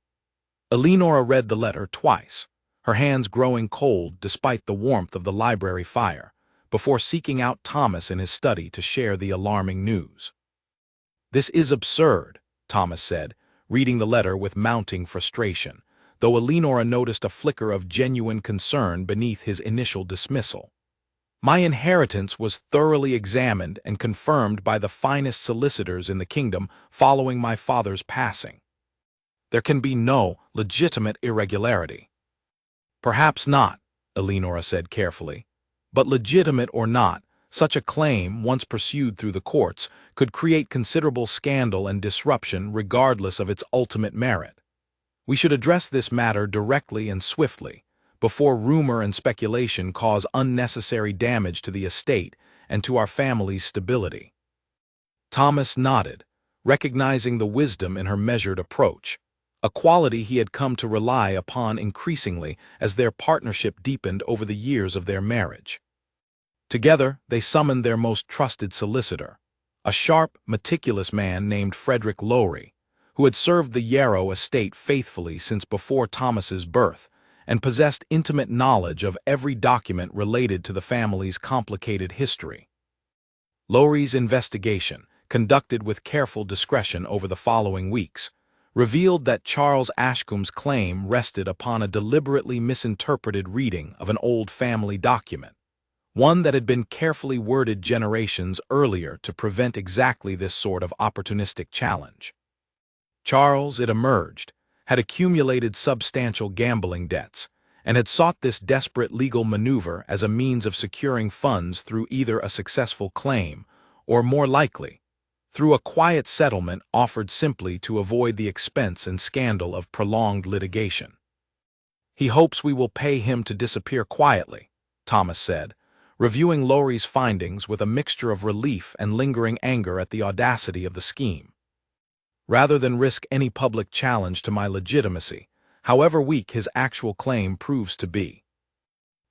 [SPEAKER 1] Eleanora read the letter twice, her hands growing cold despite the warmth of the library fire, before seeking out Thomas in his study to share the alarming news. "This is absurd," Thomas said, reading the letter with mounting frustration, though Eleanora noticed a flicker of genuine concern beneath his initial dismissal. "My inheritance was thoroughly examined and confirmed by the finest solicitors in the kingdom following my father's passing. There can be no legitimate irregularity." "Perhaps not," Eleanora said carefully, "but legitimate or not, such a claim, once pursued through the courts, could create considerable scandal and disruption regardless of its ultimate merit. We should address this matter directly and swiftly, before rumor and speculation cause unnecessary damage to the estate and to our family's stability." Thomas nodded, recognizing the wisdom in her measured approach, a quality he had come to rely upon increasingly as their partnership deepened over the years of their marriage. Together, they summoned their most trusted solicitor, a sharp, meticulous man named Frederick Lowry, who had served the Yarrow estate faithfully since before Thomas's birth and possessed intimate knowledge of every document related to the family's complicated history. Lowry's investigation, conducted with careful discretion over the following weeks, revealed that Charles Ashcombe's claim rested upon a deliberately misinterpreted reading of an old family document, one that had been carefully worded generations earlier to prevent exactly this sort of opportunistic challenge. Charles, it emerged, had accumulated substantial gambling debts and had sought this desperate legal maneuver as a means of securing funds through either a successful claim or, more likely, through a quiet settlement offered simply to avoid the expense and scandal of prolonged litigation. "He hopes we will pay him to disappear quietly," Thomas said, reviewing Laurie's findings with a mixture of relief and lingering anger at the audacity of the scheme. "Rather than risk any public challenge to my legitimacy, however weak his actual claim proves to be."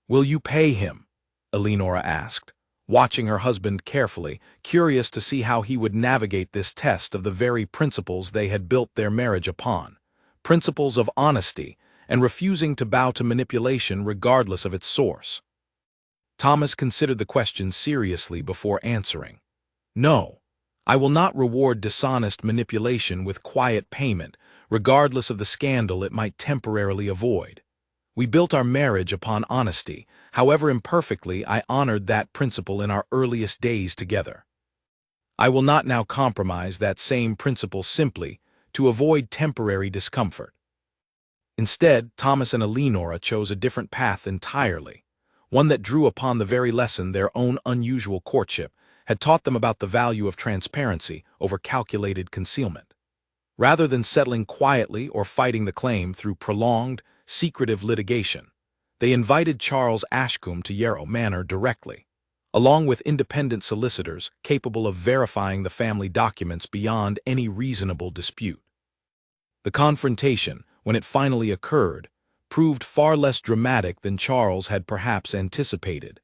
[SPEAKER 1] "Will you pay him?" Eleonora asked, watching her husband carefully, curious to see how he would navigate this test of the very principles they had built their marriage upon, principles of honesty, and refusing to bow to manipulation regardless of its source. Thomas considered the question seriously before answering. "No, I will not reward dishonest manipulation with quiet payment, regardless of the scandal it might temporarily avoid. We built our marriage upon honesty, however imperfectly I honored that principle in our earliest days together. I will not now compromise that same principle simply to avoid temporary discomfort." Instead, Thomas and Eleonora chose a different path entirely, one that drew upon the very lesson their own unusual courtship had taught them about the value of transparency over calculated concealment. Rather than settling quietly or fighting the claim through prolonged, secretive litigation, they invited Charles Ashcombe to Yarrow Manor directly, along with independent solicitors capable of verifying the family documents beyond any reasonable dispute. The confrontation, when it finally occurred, proved far less dramatic than Charles had perhaps anticipated.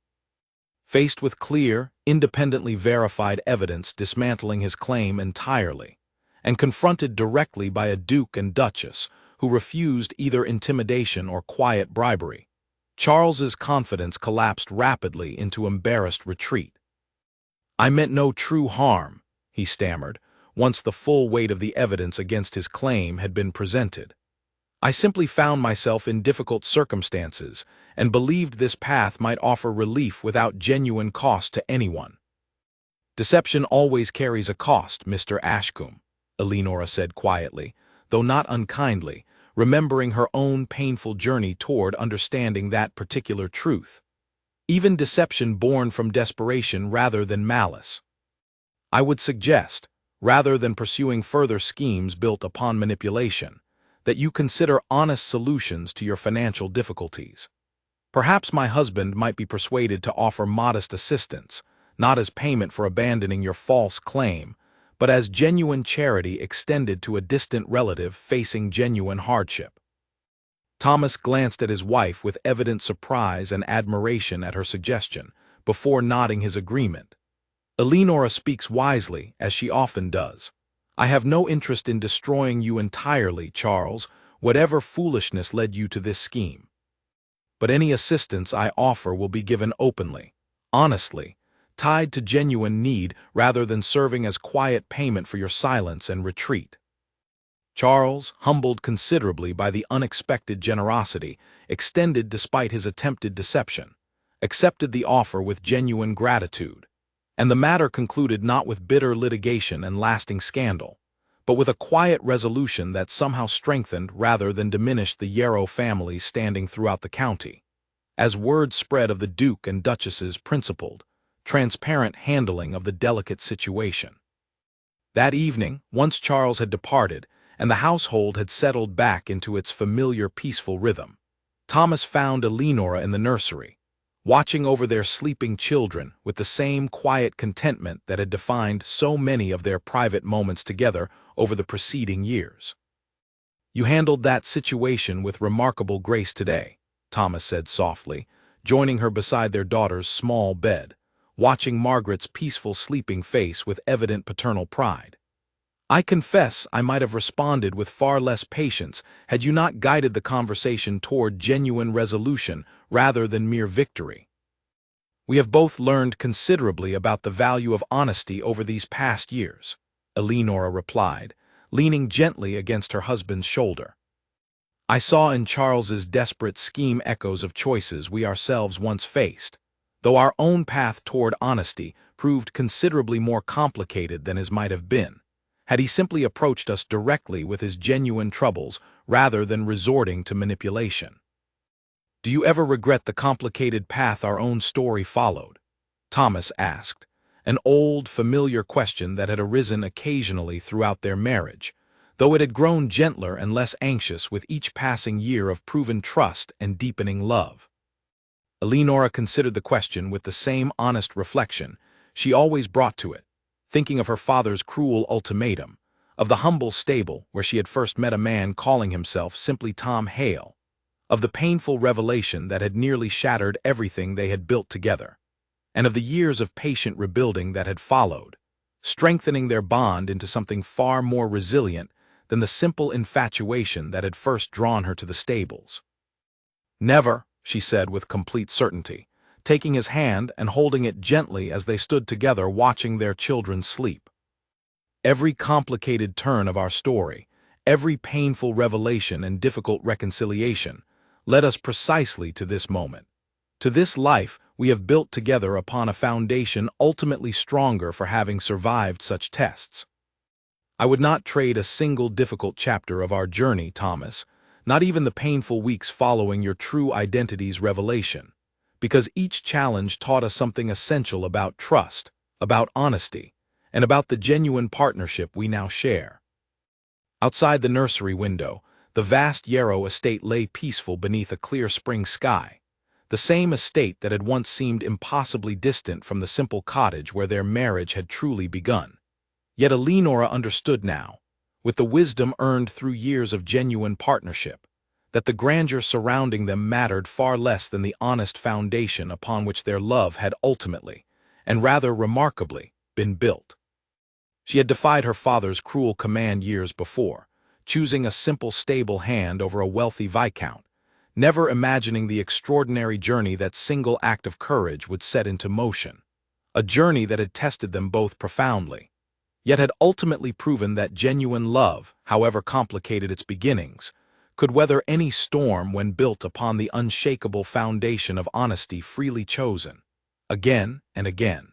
[SPEAKER 1] Faced with clear, independently verified evidence dismantling his claim entirely, and confronted directly by a duke and duchess who refused either intimidation or quiet bribery, Charles's confidence collapsed rapidly into embarrassed retreat. "I meant no true harm," he stammered, once the full weight of the evidence against his claim had been presented. "I simply found myself in difficult circumstances and believed this path might offer relief without genuine cost to anyone." "Deception always carries a cost, Mr. Ashcombe," Eleonora said quietly, though not unkindly, remembering her own painful journey toward understanding that particular truth. Even deception born from desperation rather than malice. "I would suggest, rather than pursuing further schemes built upon manipulation, that you consider honest solutions to your financial difficulties. Perhaps my husband might be persuaded to offer modest assistance, not as payment for abandoning your false claim, but as genuine charity extended to a distant relative facing genuine hardship." Thomas glanced at his wife with evident surprise and admiration at her suggestion, before nodding his agreement. "Eleonora speaks wisely, as she often does. I have no interest in destroying you entirely, Charles, whatever foolishness led you to this scheme. But any assistance I offer will be given openly, honestly, tied to genuine need rather than serving as quiet payment for your silence and retreat." Charles, humbled considerably by the unexpected generosity extended despite his attempted deception, accepted the offer with genuine gratitude, and the matter concluded not with bitter litigation and lasting scandal, but with a quiet resolution that somehow strengthened rather than diminished the Yarrow family's standing throughout the county, as word spread of the Duke and Duchess's principled, transparent handling of the delicate situation. That evening, once Charles had departed, and the household had settled back into its familiar peaceful rhythm, Thomas found Eleonora in the nursery, watching over their sleeping children with the same quiet contentment that had defined so many of their private moments together over the preceding years. "You handled that situation with remarkable grace today," Thomas said softly, joining her beside their daughter's small bed, watching Margaret's peaceful sleeping face with evident paternal pride. "I confess I might have responded with far less patience had you not guided the conversation toward genuine resolution rather than mere victory. We have both learned considerably about the value of honesty over these past years," Eleonora replied, leaning gently against her husband's shoulder. "I saw in Charles's desperate scheme echoes of choices we ourselves once faced, though our own path toward honesty proved considerably more complicated than his might have been, had he simply approached us directly with his genuine troubles rather than resorting to manipulation." "Do you ever regret the complicated path our own story followed?" Thomas asked, an old, familiar question that had arisen occasionally throughout their marriage, though it had grown gentler and less anxious with each passing year of proven trust and deepening love. Eleonora considered the question with the same honest reflection she always brought to it, thinking of her father's cruel ultimatum, of the humble stable where she had first met a man calling himself simply Tom Hale, of the painful revelation that had nearly shattered everything they had built together, and of the years of patient rebuilding that had followed, strengthening their bond into something far more resilient than the simple infatuation that had first drawn her to the stables. "Never," she said with complete certainty, taking his hand and holding it gently as they stood together watching their children sleep. Every complicated turn of our story, every painful revelation and difficult reconciliation, led us precisely to this moment, to this life we have built together upon a foundation ultimately stronger for having survived such tests. I would not trade a single difficult chapter of our journey, Thomas, not even the painful weeks following your true identity's revelation, because each challenge taught us something essential about trust, about honesty, and about the genuine partnership we now share. Outside the nursery window, the vast Yarrow estate lay peaceful beneath a clear spring sky, the same estate that had once seemed impossibly distant from the simple cottage where their marriage had truly begun. Yet Eleonora understood now, with the wisdom earned through years of genuine partnership, that the grandeur surrounding them mattered far less than the honest foundation upon which their love had ultimately, and rather remarkably, been built. She had defied her father's cruel command years before, choosing a simple stable hand over a wealthy viscount, never imagining the extraordinary journey that single act of courage would set into motion, a journey that had tested them both profoundly, yet had ultimately proven that genuine love, however complicated its beginnings, could weather any storm when built upon the unshakable foundation of honesty freely chosen, again and again.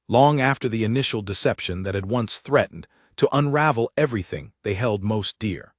[SPEAKER 1] Long after the initial deception that had once threatened to unravel everything they held most dear.